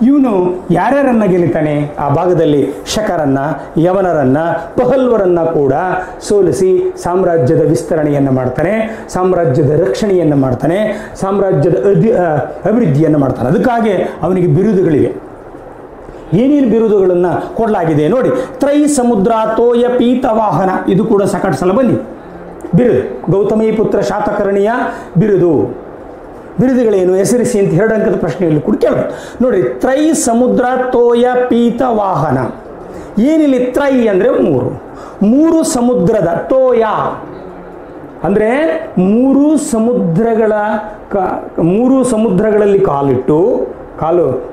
ಇವನು ಯಾರ್ಯಾರನ್ನ ಗೆಲ್ಲಿತಾನೆ? ಆ ಭಾಗದಲ್ಲಿ ಶಕರನ್ನ, ಯವನರನ್ನ, ಪಹಲ್ವರನ್ನ ಕೂಡ ಸೋಲಿಸಿ ಸಾಮ್ರಾಜ್ಯದ ವಿಸ್ತರಣೆಯನ್ನು ಮಾಡ್ತಾನೆ, ಸಾಮ್ರಾಜ್ಯದ ರಕ್ಷಣೆಯನ್ನು ಮಾಡ್ತಾನೆ, ಸಾಮ್ರಾಜ್ಯದ ಅಭಿವೃದ್ಧಿಯನ್ನು ಮಾಡ್ತಾನೆ. ಅದಕ್ಕಾಗಿ ಅವನಿಗೆ ಬಿರುದುಗಳಿವೆ. ಏನೇನು ಬಿರುದುಗಳನ್ನು ಕೊಡಲಾಗಿದೆ ನೋಡಿ. ತ್ರೈ ಸಮುದ್ರ ತೋಯ ಪೀತವಾಹನ, ಇದು ಕೂಡ ಸಾಕಷ್ಟು ಸಲ ಬನ್ನಿ. ಬಿರುದು ಗೌತಮಿ ಪುತ್ರ ಶಾತಕರ್ಣಿಯ ಬಿರುದುಗಳೇನು ಹೆಸರಿಸಿ ಅಂತ 2 ಅಂಕದ ಪ್ರಶ್ನೆಯಲ್ಲಿ ಕೂಡ ಕೇಳೋದು ನೋಡಿ. ತ್ರೈ ಸಮುದ್ರ ತೋಯ ಪೀತವಾಹನ. ಏನಿಲ್ಲಿ ತ್ರೈ ಅಂದರೆ 3 ಸಮುದ್ರದ, ತೋಯ ಅಂದರೆ 3 ಸಮುದ್ರಗಳಲ್ಲಿ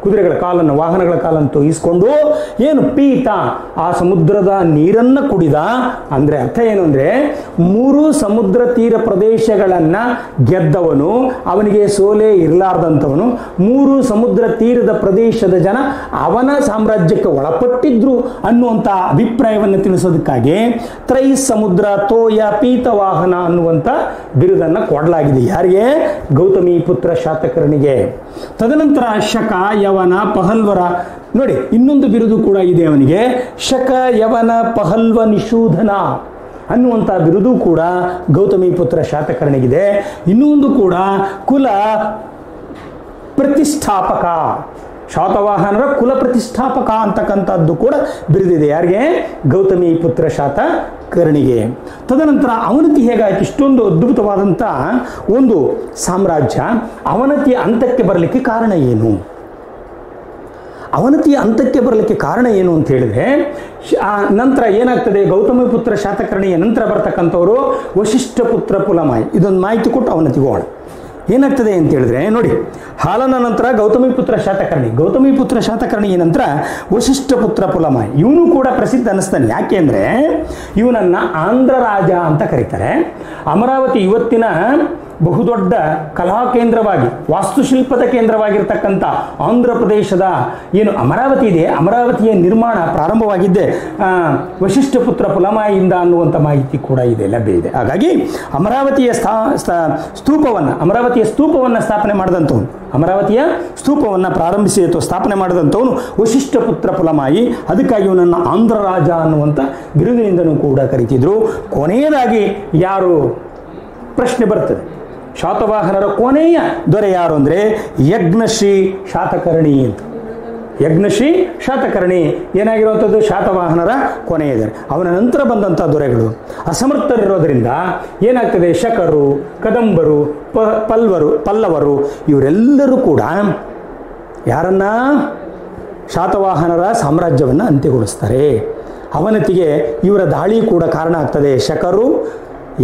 ಕುದುರೆಗಳ ಕಾಲನ್ನು, ವಾಹನಗಳ ಕಾಲನ್ನು ತೊಯಿಸ್ಕೊಂಡು ಏನು ಪೀತ ಆ ಸಮುದ್ರದ ನೀರನ್ನು ಕುಡಿದ. ಅಂದರೆ ಅರ್ಥ ಏನು ಅಂದರೆ 3 ಸಮುದ್ರ ತೀರ ಪ್ರದೇಶಗಳನ್ನು ಗೆದ್ದವನು, ಅವನಿಗೆ ಸೋಲೆ ಇರಲಾರ್ದಂಥವನು. 3 ಸಮುದ್ರ ತೀರದ ಪ್ರದೇಶದ ಜನ ಅವನ ಸಾಮ್ರಾಜ್ಯಕ್ಕೆ ಒಳಪಟ್ಟಿದ್ರು ಅನ್ನುವಂಥ ಅಭಿಪ್ರಾಯವನ್ನು ತಿಳಿಸೋದಕ್ಕಾಗಿ ತ್ರೈ ಸಮುದ್ರ ತೋಯ ಪೀತವಾಹನ ಅನ್ನುವಂಥ ಬಿರುದನ್ನು ಕೊಡಲಾಗಿದೆ. ಯಾರಿಗೆ? ಗೌತಮಿ ಪುತ್ರ ಶಾತಕರ್ಣಿಗೆ. ತದನಂತರ ಶಕ, ಯವನ, ಪಹಲ್ವರ ನೋಡಿ ಇನ್ನೊಂದು ಬಿರುದು ಕೂಡ ಇದೆ ಅವನಿಗೆ. ಶಕ, ಯವನ, ಪಹಲ್ವ ನಿಷೂಧನ ಅನ್ನುವಂಥ ಬಿರುದು ಕೂಡ ಗೌತಮಿ ಪುತ್ರ ಶಾತಕರ್ಣಿಗಿದೆ. ಇನ್ನೊಂದು ಕೂಡ ಕುಲ ಪ್ರತಿಷ್ಠಾಪಕ, ಶಾತವಾಹನರ ಕುಲ ಪ್ರತಿಷ್ಠಾಪಕ ಅಂತಕ್ಕಂಥದ್ದು ಕೂಡ ಬಿರುದಿದೆ. ಯಾರಿಗೆ? ಗೌತಮಿ ಪುತ್ರ ಶಾತಕರ್ಣಿಗೆ. ತದನಂತರ ಅವನತಿ ಹೇಗಾಯ್ತು? ಇಷ್ಟೊಂದು ಅದ್ಭುತವಾದಂಥ ಒಂದು ಸಾಮ್ರಾಜ್ಯ ಅವನತಿಯ ಅಂತಕ್ಕೆ ಬರಲಿಕ್ಕೆ ಕಾರಣ ಏನು? ಅವನತಿಯ ಅಂತಕ್ಕೆ ಬರಲಿಕ್ಕೆ ಕಾರಣ ಏನು ಅಂತ ಹೇಳಿದ್ರೆ, ನಂತರ ಏನಾಗ್ತದೆ? ಗೌತಮಿ ಪುತ್ರ ಶಾತಕರ್ಣಿಯ ನಂತರ ಬರ್ತಕ್ಕಂಥವರು ವಶಿಷ್ಠ ಪುತ್ರ ಪುಲಮಾಯಿ. ಇದೊಂದು ಮಾಹಿತಿ ಕೊಟ್ಟು ಅವನತಿಗೆ ಹೋಗೋಣ. ಏನಾಗ್ತದೆ ಅಂತ ಹೇಳಿದ್ರೆ ನೋಡಿ, ಹಾಲನ ನಂತರ ಗೌತಮಿ ಪುತ್ರ ಶಾತಕರ್ಣಿಯ ನಂತರ ವಶಿಷ್ಠ ಪುತ್ರ ಪುಲಮಾಯಿ. ಇವನು ಕೂಡ ಪ್ರಸಿದ್ಧ ಅನ್ನಿಸ್ತಾನೆ. ಯಾಕೆ ಅಂದರೆ ಇವನನ್ನು ಆಂಧ್ರ ರಾಜ ಅಂತ ಕರೀತಾರೆ. ಅಮರಾವತಿ ಇವತ್ತಿನ ಬಹುದೊಡ್ಡ ಕಲಾ ಕೇಂದ್ರವಾಗಿ ವಾಸ್ತುಶಿಲ್ಪದ ಕೇಂದ್ರವಾಗಿರ್ತಕ್ಕಂಥ ಆಂಧ್ರ ಪ್ರದೇಶದ ಏನು ಅಮರಾವತಿ ಇದೆ, ಅಮರಾವತಿಯ ನಿರ್ಮಾಣ ಪ್ರಾರಂಭವಾಗಿದ್ದೆ ವಶಿಷ್ಠಪುತ್ರ ಪುಲಮಾಯಿಯಿಂದ ಅನ್ನುವಂಥ ಮಾಹಿತಿ ಕೂಡ ಇದೆ, ಲಭ್ಯ ಇದೆ. ಹಾಗಾಗಿ ಅಮರಾವತಿಯ ಸ್ತೂಪವನ್ನು ಸ್ಥಾಪನೆ ಮಾಡಿದಂಥವನು, ಅಮರಾವತಿಯ ಸ್ತೂಪವನ್ನು ಪ್ರಾರಂಭಿಸಿ ಅಥವಾ ಸ್ಥಾಪನೆ ಮಾಡಿದಂಥವನು ವಶಿಷ್ಠಪುತ್ರ ಪುಲಮಾಯಿ. ಅದಕ್ಕಾಗಿ ಇವನನ್ನು ಆಂಧ್ರ ರಾಜ ಅನ್ನುವಂಥ ಬಿರುದಿನಿಂದನೂ ಕೂಡ ಕರೀತಿದ್ರು. ಕೊನೆಯದಾಗಿ ಯಾರು ಪ್ರಶ್ನೆ ಬರ್ತದೆ, ಶಾತವಾಹನರ ಕೊನೆಯ ದೊರೆ ಯಾರು ಅಂದರೆ ಯಜ್ಞಶ್ರೀ ಶಾತಕರ್ಣಿ ಅಂತ. ಯಜ್ಞಶ್ರೀ ಶಾತಕರ್ಣಿ ಏನಾಗಿರುವಂಥದ್ದು ಶಾತವಾಹನರ ಕೊನೆಯ ದೊರೆ. ಅವನ ನಂತರ ಬಂದಂಥ ದೊರೆಗಳು ಅಸಮರ್ಥರಿರೋದರಿಂದ ಏನಾಗ್ತದೆ, ಶಕರು, ಕದಂಬರು, ಪಲ್ಲವರು ಇವರೆಲ್ಲರೂ ಕೂಡ ಯಾರನ್ನ ಶಾತವಾಹನರ ಸಾಮ್ರಾಜ್ಯವನ್ನು ಅಂತ್ಯಗೊಳಿಸ್ತಾರೆ. ಅವನತಿಗೆ ಇವರ ದಾಳಿ ಕೂಡ ಕಾರಣ ಆಗ್ತದೆ. ಶಕರು,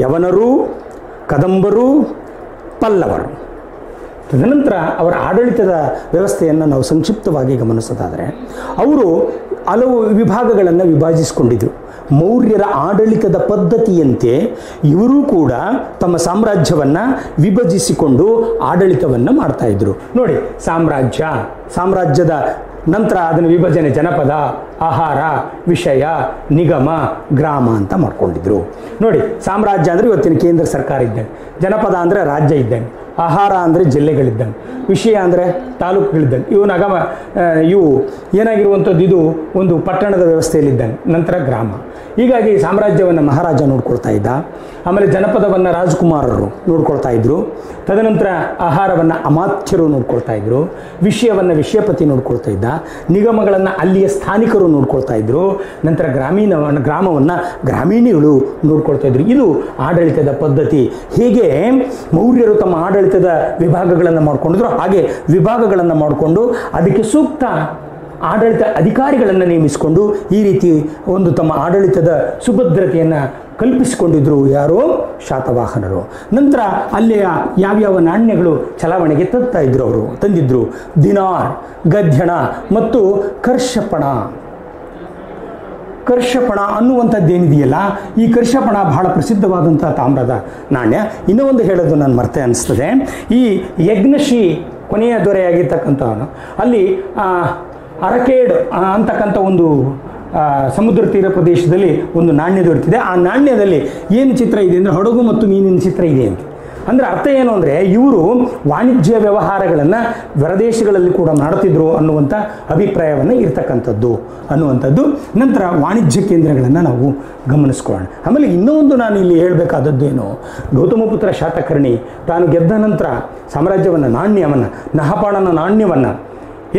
ಯವನರು, ಕದಂಬರು, ಪಲ್ಲವರು. ತದನಂತರ ಅವರ ಆಡಳಿತದ ವ್ಯವಸ್ಥೆಯನ್ನು ನಾವು ಸಂಕ್ಷಿಪ್ತವಾಗಿ ಗಮನಿಸೋದಾದರೆ ಅವರು ಹಲವು ವಿಭಾಗಗಳನ್ನು ವಿಭಜಿಸಿಕೊಂಡಿದ್ದರು. ಮೌರ್ಯರ ಆಡಳಿತದ ಪದ್ಧತಿಯಂತೆ ಇವರೂ ಕೂಡ ತಮ್ಮ ಸಾಮ್ರಾಜ್ಯವನ್ನು ವಿಭಜಿಸಿಕೊಂಡು ಆಡಳಿತವನ್ನು ಮಾಡ್ತಾ ಇದ್ರು. ನೋಡಿ, ಸಾಮ್ರಾಜ್ಯದ ನಂತರ ಅದನ್ನು ವಿಭಜನೆ ಜನಪದ, ಆಹಾರ, ವಿಷಯ, ನಿಗಮ, ಗ್ರಾಮ ಅಂತ ಮಾಡ್ಕೊಂಡಿದ್ರು. ನೋಡಿ, ಸಾಮ್ರಾಜ್ಯ ಅಂದರೆ ಇವತ್ತಿನ ಕೇಂದ್ರ ಸರ್ಕಾರ ಇದ್ದಂಗೆ, ಜನಪದ ಅಂದರೆ ರಾಜ್ಯ ಇದ್ದಂಗೆ, ಆಹಾರ ಅಂದರೆ ಜಿಲ್ಲೆಗಳಿದ್ದಂಗೆ, ವಿಷಯ ಅಂದರೆ ತಾಲೂಕುಗಳಿದ್ದಂಗೆ, ಇವು ಏನಾಗಿರುವಂಥದ್ದು ಇದು ಒಂದು ಪಟ್ಟಣದ ವ್ಯವಸ್ಥೆಯಲ್ಲಿದ್ದಂಗೆ. ನಂತರ ಗ್ರಾಮ. ಹೀಗಾಗಿ ಸಾಮ್ರಾಜ್ಯವನ್ನು ಮಹಾರಾಜ ನೋಡ್ಕೊಳ್ತಾ ಇದ್ದ. ಆಮೇಲೆ ಜನಪದವನ್ನು ರಾಜಕುಮಾರರು ನೋಡ್ಕೊಳ್ತಾ ಇದ್ರು. ತದನಂತರ ಆಹಾರವನ್ನು ಅಮಾತ್ಯರು ನೋಡ್ಕೊಳ್ತಾ ಇದ್ರು. ವಿಷಯವನ್ನು ವಿಷಯಪತಿ ನೋಡ್ಕೊಳ್ತಾ ಇದ್ದ. ನಿಗಮಗಳನ್ನು ಅಲ್ಲಿಯ ಸ್ಥಾನಿಕರು ನೋಡ್ಕೊಳ್ತಾ ಇದ್ರು. ನಂತರ ಗ್ರಾಮವನ್ನು ಗ್ರಾಮೀಣಿಗಳು ನೋಡ್ಕೊಳ್ತಾ ಇದ್ರು. ಇದು ಆಡಳಿತದ ಪದ್ಧತಿ. ಹೀಗೆ ಮೌರ್ಯರು ತಮ್ಮ ಆಡಳಿತದ ವಿಭಾಗಗಳನ್ನು ಮಾಡಿಕೊಂಡಿದ್ರು. ಹಾಗೆ ವಿಭಾಗಗಳನ್ನು ಮಾಡಿಕೊಂಡು ಅದಕ್ಕೆ ಸೂಕ್ತ ಆಡಳಿತ ಅಧಿಕಾರಿಗಳನ್ನು ನೇಮಿಸಿಕೊಂಡು ಈ ರೀತಿ ಒಂದು ತಮ್ಮ ಆಡಳಿತದ ಸುಭದ್ರತೆಯನ್ನು ಕಲ್ಪಿಸಿಕೊಂಡಿದ್ರು. ಯಾರು? ಶಾತವಾಹನರು. ನಂತರ ಅಲ್ಲಿಯ ಯಾವ್ಯಾವ ನಾಣ್ಯಗಳು ಚಲಾವಣೆಗೆ ತಂದಿದ್ರು. ದಿನಾರ್, ಗದ್ಯಣ ಮತ್ತು ಕರ್ಷಪಣ ಅನ್ನುವಂಥದ್ದೇನಿದೆಯಲ್ಲ, ಈ ಕರ್ಷಪಣ ಬಹಳ ಪ್ರಸಿದ್ಧವಾದಂಥ ತಾಮ್ರದ ನಾಣ್ಯ. ಇನ್ನೂ ಒಂದು ಹೇಳೋದು ನಾನು ಮರ್ತೆ ಅನಿಸ್ತದೆ. ಈ ಯಜ್ಞಶ್ರೀ ಕೊನೆಯ ದೊರೆಯಾಗಿರ್ತಕ್ಕಂಥವನು ಅಲ್ಲಿ ಅರಕೇಡ್ ಅಂತಕ್ಕಂಥ ಒಂದು ಸಮುದ್ರ ತೀರ ಪ್ರದೇಶದಲ್ಲಿ ಒಂದು ನಾಣ್ಯ ದೊರೆತಿದೆ. ಆ ನಾಣ್ಯದಲ್ಲಿ ಏನು ಚಿತ್ರ ಇದೆ ಅಂದರೆ ಹಡಗು ಮತ್ತು ಮೀನಿನ ಚಿತ್ರ ಇದೆ ಅಂತ. ಅಂದರೆ ಅರ್ಥ ಏನು ಅಂದರೆ ಇವರು ವಾಣಿಜ್ಯ ವ್ಯವಹಾರಗಳನ್ನು ಹೊರದೇಶಗಳಲ್ಲಿ ಕೂಡ ಮಾಡುತ್ತಿದ್ರು ಅನ್ನುವಂಥ ಅಭಿಪ್ರಾಯವನ್ನು ಇರ್ತಕ್ಕಂಥದ್ದು ಅನ್ನುವಂಥದ್ದು. ನಂತರ ವಾಣಿಜ್ಯ ಕೇಂದ್ರಗಳನ್ನು ನಾವು ಗಮನಿಸ್ಕೊಳ್ಳೋಣ. ಆಮೇಲೆ ಇನ್ನೊಂದು ನಾನು ಇಲ್ಲಿ ಹೇಳಬೇಕಾದದ್ದು ಏನು, ಗೌತಮಪುತ್ರ ಶಾತಕರ್ಣಿ ತಾನು ಗೆದ್ದ ನಂತರ ಸಾಮ್ರಾಜ್ಯವನ್ನು ನಹಪಾಣನ ನಾಣ್ಯವನ್ನು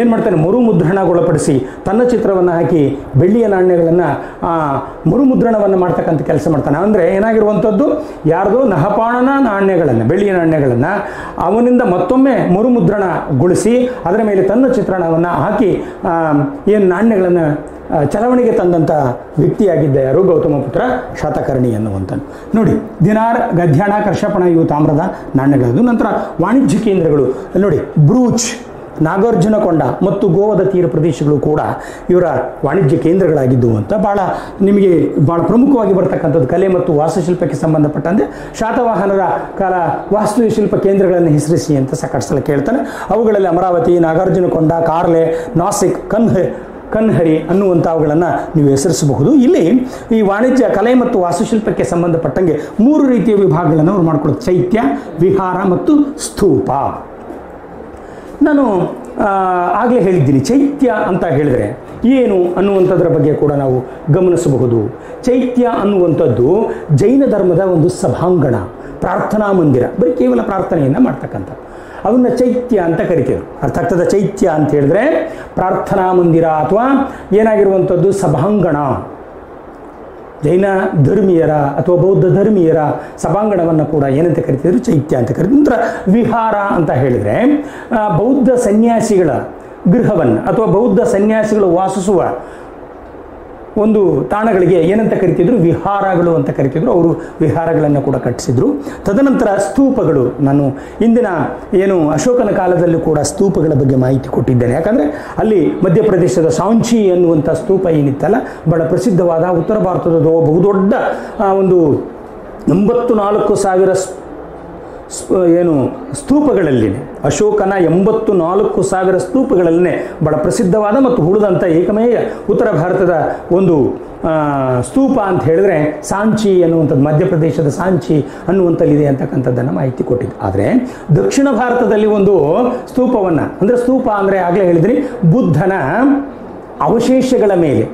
ಏನು ಮಾಡ್ತಾನೆ, ಮರುಮುದ್ರಣಗೊಳಪಡಿಸಿ ತನ್ನ ಚಿತ್ರವನ್ನು ಹಾಕಿ ಬೆಳ್ಳಿಯ ನಾಣ್ಯಗಳನ್ನು ಮರುಮುದ್ರಣವನ್ನು ಮಾಡ್ತಕ್ಕಂಥ ಕೆಲಸ ಮಾಡ್ತಾನೆ. ಅಂದರೆ ಏನಾಗಿರುವಂಥದ್ದು, ಯಾರ್ದು ನಹಪಾಣನ ನಾಣ್ಯಗಳನ್ನು, ಬೆಳ್ಳಿಯ ನಾಣ್ಯಗಳನ್ನು ಅವನಿಂದ ಮತ್ತೊಮ್ಮೆ ಮರುಮುದ್ರಣಗೊಳಿಸಿ ಅದರ ಮೇಲೆ ತನ್ನ ಚಿತ್ರಣವನ್ನು ಹಾಕಿ ಏನು ನಾಣ್ಯಗಳನ್ನು ಚಲಾವಣೆಗೆ ತಂದಂಥ ವ್ಯಕ್ತಿಯಾಗಿದ್ದ ಯಾರು? ಗೌತಮಪುತ್ರ ಶಾತಕರ್ಣಿ ಅನ್ನುವಂಥ. ನೋಡಿ, ದಿನಾರ್, ಗದ್ಯಾಣ, ಕರ್ಷಪಣ ಇವು ತಾಮ್ರದ ನಾಣ್ಯಗಳದು. ನಂತರ ವಾಣಿಜ್ಯ ಕೇಂದ್ರಗಳು ನೋಡಿ, ಬ್ರೂಚ್, ನಾಗಾರ್ಜುನಕೊಂಡ ಮತ್ತು ಗೋವಾದ ತೀರ ಪ್ರದೇಶಗಳು ಕೂಡ ಇವರ ವಾಣಿಜ್ಯ ಕೇಂದ್ರಗಳಾಗಿದ್ದವು ಅಂತ ನಿಮಗೆ ಭಾಳ ಪ್ರಮುಖವಾಗಿ ಬರ್ತಕ್ಕಂಥದ್ದು ಕಲೆ ಮತ್ತು ವಾಸ್ತುಶಿಲ್ಪಕ್ಕೆ ಸಂಬಂಧಪಟ್ಟಂತೆ ಶಾತವಾಹನರ ವಾಸ್ತುಶಿಲ್ಪ ಕೇಂದ್ರಗಳನ್ನು ಹೆಸರಿಸಿ ಅಂತ ಸಾಕಷ್ಟು ಸಲ ಕೇಳ್ತಾನೆ. ಅವುಗಳಲ್ಲಿ ಅಮರಾವತಿ, ನಾಗಾರ್ಜುನಕೊಂಡ, ಕಾರ್ಲೆ, ನಾಸಿಕ್, ಕನ್ಹರಿ ಅನ್ನುವಂಥವುಗಳನ್ನು ನೀವು ಹೆಸರಿಸಬಹುದು. ಇಲ್ಲಿ ಈ ವಾಣಿಜ್ಯ ಕಲೆ ಮತ್ತು ವಾಸ್ತುಶಿಲ್ಪಕ್ಕೆ ಸಂಬಂಧಪಟ್ಟಂಗೆ 3 ರೀತಿಯ ವಿಭಾಗಗಳನ್ನು ಅವ್ರು ಮಾಡ್ಕೊಳ್ಳೋದು: ಚೈತ್ಯ, ವಿಹಾರ ಮತ್ತು ಸ್ತೂಪ. ನಾನು ಆಗಲೇ ಹೇಳಿದ್ದೀನಿ, ಚೈತ್ಯ ಅಂತ ಹೇಳಿದರೆ ಏನು ಅನ್ನುವಂಥದ್ರ ಬಗ್ಗೆ ಕೂಡ ನಾವು ಗಮನಿಸಬಹುದು. ಚೈತ್ಯ ಅನ್ನುವಂಥದ್ದು ಜೈನ ಧರ್ಮದ ಒಂದು ಸಭಾಂಗಣ, ಪ್ರಾರ್ಥನಾ ಮಂದಿರ, ಬರೀ ಕೇವಲ ಪ್ರಾರ್ಥನೆಯನ್ನು ಮಾಡ್ತಕ್ಕಂಥ ಅವನ್ನ ಚೈತ್ಯ ಅಂತ ಕರಿತೀವಿ. ಅರ್ಥ ಆಗ್ತದ? ಚೈತ್ಯ ಅಂತ ಹೇಳಿದ್ರೆ ಪ್ರಾರ್ಥನಾ ಮಂದಿರ ಅಥವಾ ಏನಾಗಿರುವಂಥದ್ದು ಸಭಾಂಗಣ. ಜೈನ ಧರ್ಮೀಯರ ಅಥವಾ ಬೌದ್ಧ ಧರ್ಮೀಯರ ಸಭಾಂಗಣವನ್ನು ಕೂಡ ಏನಂತ ಕರಿತಿದ್ರು? ಚೈತ್ಯ ಅಂತ ಕರಿತೀವಿ. ನಂತರ ವಿಹಾರ ಅಂತ ಹೇಳಿದರೆ ಬೌದ್ಧ ಸನ್ಯಾಸಿಗಳ ಗೃಹವನ್ನು ಅಥವಾ ಬೌದ್ಧ ಸನ್ಯಾಸಿಗಳು ವಾಸಿಸುವ ಒಂದು ತಾಣಗಳಿಗೆ ಏನಂತ ಕರಿತಿದ್ರು? ವಿಹಾರಗಳು ಅಂತ ಕರಿತಿದ್ರು. ಅವರು ವಿಹಾರಗಳನ್ನು ಕೂಡ ಕಟ್ಟಿಸಿದ್ರು. ತದನಂತರ ಸ್ತೂಪಗಳು, ನಾನು ಇಂದಿನ ಏನು ಅಶೋಕನ ಕಾಲದಲ್ಲೂ ಕೂಡ ಸ್ತೂಪಗಳ ಬಗ್ಗೆ ಮಾಹಿತಿ ಕೊಟ್ಟಿದ್ದೇನೆ. ಯಾಕಂದರೆ ಅಲ್ಲಿ ಮಧ್ಯಪ್ರದೇಶದ ಸಾಂಚಿ ಅನ್ನುವಂಥ ಸ್ತೂಪ ಏನಿತ್ತಲ್ಲ, ಬಹಳ ಪ್ರಸಿದ್ಧವಾದ ಉತ್ತರ ಭಾರತದ ಬಹುದೊಡ್ಡ ಒಂದು 84,000 ಏನು ಸ್ತೂಪಗಳಲ್ಲಿನೇ ಅಶೋಕನ 84,000 ಸ್ತೂಪಗಳಲ್ಲೇ ಬಹಳ ಪ್ರಸಿದ್ಧವಾದ ಮತ್ತು ಉಳಿದಂಥ ಏಕಮೇಯ ಉತ್ತರ ಭಾರತದ ಒಂದು ಸ್ತೂಪ ಅಂತ ಹೇಳಿದ್ರೆ ಸಾಂಚಿ ಅನ್ನುವಂಥದ್ದು, ಮಧ್ಯಪ್ರದೇಶದ ಸಾಂಚಿ ಅನ್ನುವಂಥಲ್ಲಿದೆ ಅಂತಕ್ಕಂಥದ್ದನ್ನು ಮಾಹಿತಿ ಕೊಟ್ಟಿದ್ದು. ಆದರೆ ದಕ್ಷಿಣ ಭಾರತದಲ್ಲಿ ಒಂದು ಸ್ತೂಪವನ್ನು, ಅಂದರೆ ಸ್ತೂಪ ಅಂದರೆ ಆಗಲೇ ಹೇಳಿದ್ರಿ, ಬುದ್ಧನ ಅವಶೇಷಗಳ ಮೇಲೆ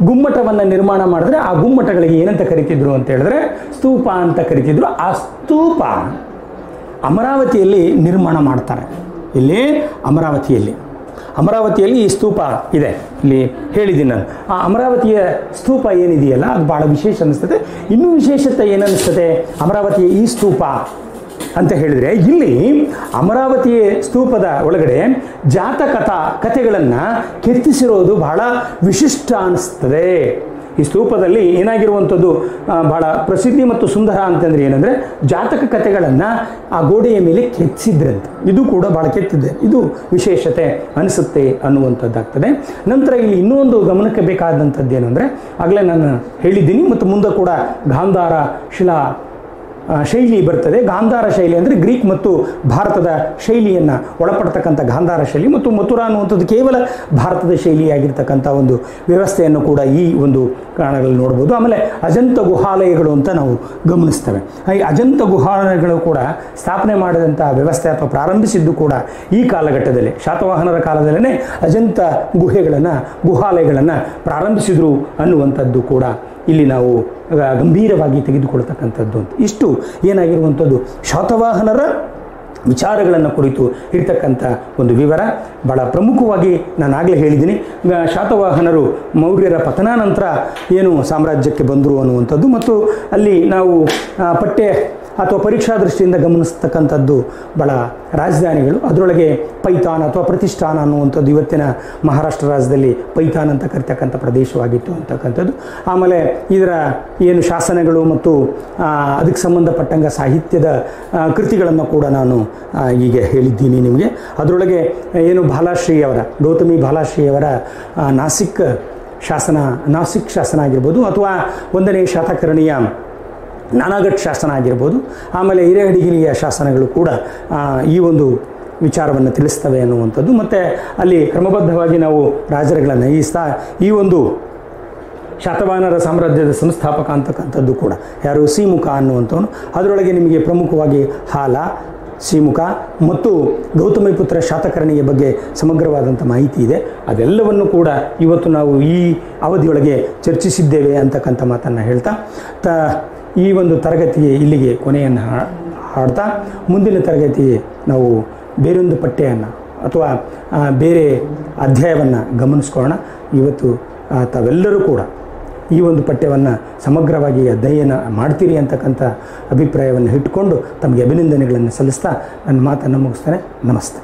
ಗುಮ್ಮಟವನ್ನು ನಿರ್ಮಾಣ ಮಾಡಿದ್ರೆ ಆ ಗುಮ್ಮಟಗಳಿಗೆ ಏನಂತ ಕರಿತಿದ್ರು ಅಂತ ಹೇಳಿದ್ರೆ ಸ್ತೂಪ ಅಂತ ಕರಿತಿದ್ರು. ಆ ಸ್ತೂಪ ಅಮರಾವತಿಯಲ್ಲಿ ನಿರ್ಮಾಣ ಮಾಡ್ತಾರೆ. ಇಲ್ಲಿ ಅಮರಾವತಿಯಲ್ಲಿ ಈ ಸ್ತೂಪ ಇದೆ, ಇಲ್ಲಿ ಹೇಳಿದ್ದೀನಿ ನಾನು. ಆ ಅಮರಾವತಿಯ ಸ್ತೂಪ ಏನಿದೆಯಲ್ಲ ಅದು ಭಾಳ ವಿಶೇಷ ಅನ್ನಿಸ್ತದೆ. ಇನ್ನೂ ವಿಶೇಷತೆ ಏನನ್ನಿಸ್ತದೆ ಅಮರಾವತಿಯ ಈ ಸ್ತೂಪ ಅಂತ ಹೇಳಿದರೆ, ಇಲ್ಲಿ ಅಮರಾವತಿ ಸ್ತೂಪದ ಒಳಗಡೆ ಕಥೆಗಳನ್ನು ಕೆತ್ತಿಸಿರೋದು ಬಹಳ ವಿಶಿಷ್ಟ ಅನ್ನಿಸ್ತದೆ. ಈ ಸ್ತೂಪದಲ್ಲಿ ಏನಾಗಿರುವಂಥದ್ದು ಬಹಳ ಪ್ರಸಿದ್ಧಿ ಮತ್ತು ಸುಂದರ ಅಂತಂದರೆ ಏನಂದರೆ ಜಾತಕ ಕಥೆಗಳನ್ನು ಆ ಗೋಡೆಯ ಮೇಲೆ ಕೆತ್ತಿಸಿದ್ರಂತೆ. ಇದು ಕೂಡ ಭಾಳ ಕೆತ್ತಿದೆ, ಇದು ವಿಶೇಷತೆ ಅನಿಸುತ್ತೆ ಅನ್ನುವಂಥದ್ದಾಗ್ತದೆ. ನಂತರ ಇಲ್ಲಿ ಇನ್ನೊಂದು ಗಮನಕ್ಕೆ ಬೇಕಾದಂಥದ್ದು ಏನಂದರೆ, ಆಗಲೇ ನಾನು ಹೇಳಿದ್ದೀನಿ ಮತ್ತು ಮುಂದೆ ಕೂಡ ಗಾಂಧಾರ ಶಿಲಾ ಶೈಲಿ ಬರ್ತದೆ. ಗಾಂಧಾರ ಶೈಲಿ ಅಂದರೆ ಗ್ರೀಕ್ ಮತ್ತು ಭಾರತದ ಶೈಲಿಯನ್ನು ಒಳಪಡ್ತಕ್ಕಂಥ ಗಾಂಧಾರ ಶೈಲಿ, ಮತ್ತು ಮಥುರಾ ಅನ್ನುವಂಥದ್ದು ಕೇವಲ ಭಾರತದ ಶೈಲಿಯಾಗಿರ್ತಕ್ಕಂಥ ಒಂದು ವ್ಯವಸ್ಥೆಯನ್ನು ಕೂಡ ಈ ಒಂದು ಕಾರಣಗಳಲ್ಲಿ ನೋಡ್ಬೋದು. ಆಮೇಲೆ ಅಜಂತ ಗುಹಾಲಯಗಳು ಅಂತ ನಾವು ಗಮನಿಸ್ತೇವೆ. ಈ ಅಜಂತ ಗುಹಾಲಯಗಳು ಕೂಡ ಸ್ಥಾಪನೆ ಮಾಡಿದಂಥ ವ್ಯವಸ್ಥೆ ಅಥವಾ ಪ್ರಾರಂಭಿಸಿದ್ದು ಕೂಡ ಈ ಕಾಲಘಟ್ಟದಲ್ಲಿ, ಶಾತವಾಹನರ ಕಾಲದಲ್ಲೇ ಅಜಂತ ಗುಹಾಲಯಗಳನ್ನು ಪ್ರಾರಂಭಿಸಿದರು ಅನ್ನುವಂಥದ್ದು ಕೂಡ ಇಲ್ಲಿ ನಾವು ಗಂಭೀರವಾಗಿ ತೆಗೆದುಕೊಳ್ತಕ್ಕಂಥದ್ದು ಅಂತ. ಇಷ್ಟು ಏನಾಗಿರುವಂಥದ್ದು ಶಾತವಾಹನರ ವಿಚಾರಗಳನ್ನು ಕುರಿತು ಇರ್ತಕ್ಕಂಥ ಒಂದು ವಿವರ. ಭಾಳ ಪ್ರಮುಖವಾಗಿ ನಾನು ಆಗಲೇ ಹೇಳಿದ್ದೀನಿ, ಶಾತವಾಹನರು ಮೌರ್ಯರ ಪತನಾನಂತರ ಏನು ಸಾಮ್ರಾಜ್ಯಕ್ಕೆ ಬಂದರು ಅನ್ನುವಂಥದ್ದು, ಮತ್ತು ಅಲ್ಲಿ ನಾವು ಪಠ್ಯ ಅಥವಾ ಪರೀಕ್ಷಾ ದೃಷ್ಟಿಯಿಂದ ಗಮನಿಸ್ತಕ್ಕಂಥದ್ದು ಭಾಳ ರಾಜಧಾನಿಗಳು. ಅದರೊಳಗೆ ಪೈಥಾನ್ ಅಥವಾ ಪ್ರತಿಷ್ಠಾನ ಅನ್ನುವಂಥದ್ದು ಇವತ್ತಿನ ಮಹಾರಾಷ್ಟ್ರ ರಾಜ್ಯದಲ್ಲಿ ಪೈಥಾನ್ ಅಂತ ಕರಿತಕ್ಕಂಥ ಪ್ರದೇಶವಾಗಿತ್ತು ಅಂತಕ್ಕಂಥದ್ದು. ಆಮೇಲೆ ಇದರ ಏನು ಶಾಸನಗಳು ಮತ್ತು ಅದಕ್ಕೆ ಸಂಬಂಧಪಟ್ಟಂಗ ಸಾಹಿತ್ಯದ ಕೃತಿಗಳನ್ನು ಕೂಡ ನಾನು ಈಗ ಹೇಳಿದ್ದೀನಿ ನಿಮಗೆ. ಅದರೊಳಗೆ ಏನು ಗೌತಮಿ ಭಾಲಾಶ್ರೀಯವರ ನಾಸಿಕ್ ಶಾಸನ ಆಗಿರ್ಬೋದು, ಅಥವಾ 1ನೇ ಶಾತಕರ್ಣಿಯ ನಾನಾಗಢ್ ಶಾಸನ ಆಗಿರ್ಬೋದು, ಆಮೇಲೆ ಹಿರೇಹಡಗಿರಿಯ ಶಾಸನಗಳು ಕೂಡ ಈ ಒಂದು ವಿಚಾರವನ್ನು ತಿಳಿಸ್ತವೆ ಅನ್ನುವಂಥದ್ದು. ಮತ್ತು ಅಲ್ಲಿ ಕ್ರಮಬದ್ಧವಾಗಿ ನಾವು ರಾಜರುಗಳನ್ನು ಈ ಒಂದು ಶಾತವಾಹನರ ಸಾಮ್ರಾಜ್ಯದ ಸಂಸ್ಥಾಪಕ ಅಂತಕ್ಕಂಥದ್ದು ಕೂಡ ಯಾರು ಸಿಮುಖ ಅನ್ನುವಂಥವನು. ಅದರೊಳಗೆ ನಿಮಗೆ ಪ್ರಮುಖವಾಗಿ ಹಾಲ, ಸಿಮುಖ ಮತ್ತು ಗೌತಮಿಪುತ್ರ ಶಾತಕರ್ಣಿಯ ಬಗ್ಗೆ ಸಮಗ್ರವಾದಂಥ ಮಾಹಿತಿ ಇದೆ. ಅದೆಲ್ಲವನ್ನು ಕೂಡ ಇವತ್ತು ನಾವು ಈ ಅವಧಿಯೊಳಗೆ ಚರ್ಚಿಸಿದ್ದೇವೆ ಅಂತಕ್ಕಂಥ ಮಾತನ್ನು ಹೇಳ್ತಾ ಈ ಒಂದು ತರಗತಿಗೆ ಇಲ್ಲಿಗೆ ಕೊನೆಯನ್ನು ಹಾಡ್ತಾ, ಮುಂದಿನ ತರಗತಿಗೆ ನಾವು ಬೇರೊಂದು ಪಠ್ಯವನ್ನು ಅಥವಾ ಬೇರೆ ಅಧ್ಯಾಯವನ್ನು ಗಮನಿಸ್ಕೊಳ್ಳೋಣ. ಇವತ್ತು ತಾವೆಲ್ಲರೂ ಕೂಡ ಈ ಒಂದು ಪಠ್ಯವನ್ನು ಸಮಗ್ರವಾಗಿ ಅಧ್ಯಯನ ಮಾಡ್ತೀರಿ ಅಂತಕ್ಕಂಥ ಅಭಿಪ್ರಾಯವನ್ನು ಇಟ್ಟುಕೊಂಡು ತಮಗೆ ಅಭಿನಂದನೆಗಳನ್ನು ಸಲ್ಲಿಸ್ತಾ ನನ್ನ ಮಾತನ್ನು ಮುಗಿಸ್ತೇನೆ. ನಮಸ್ತೆ.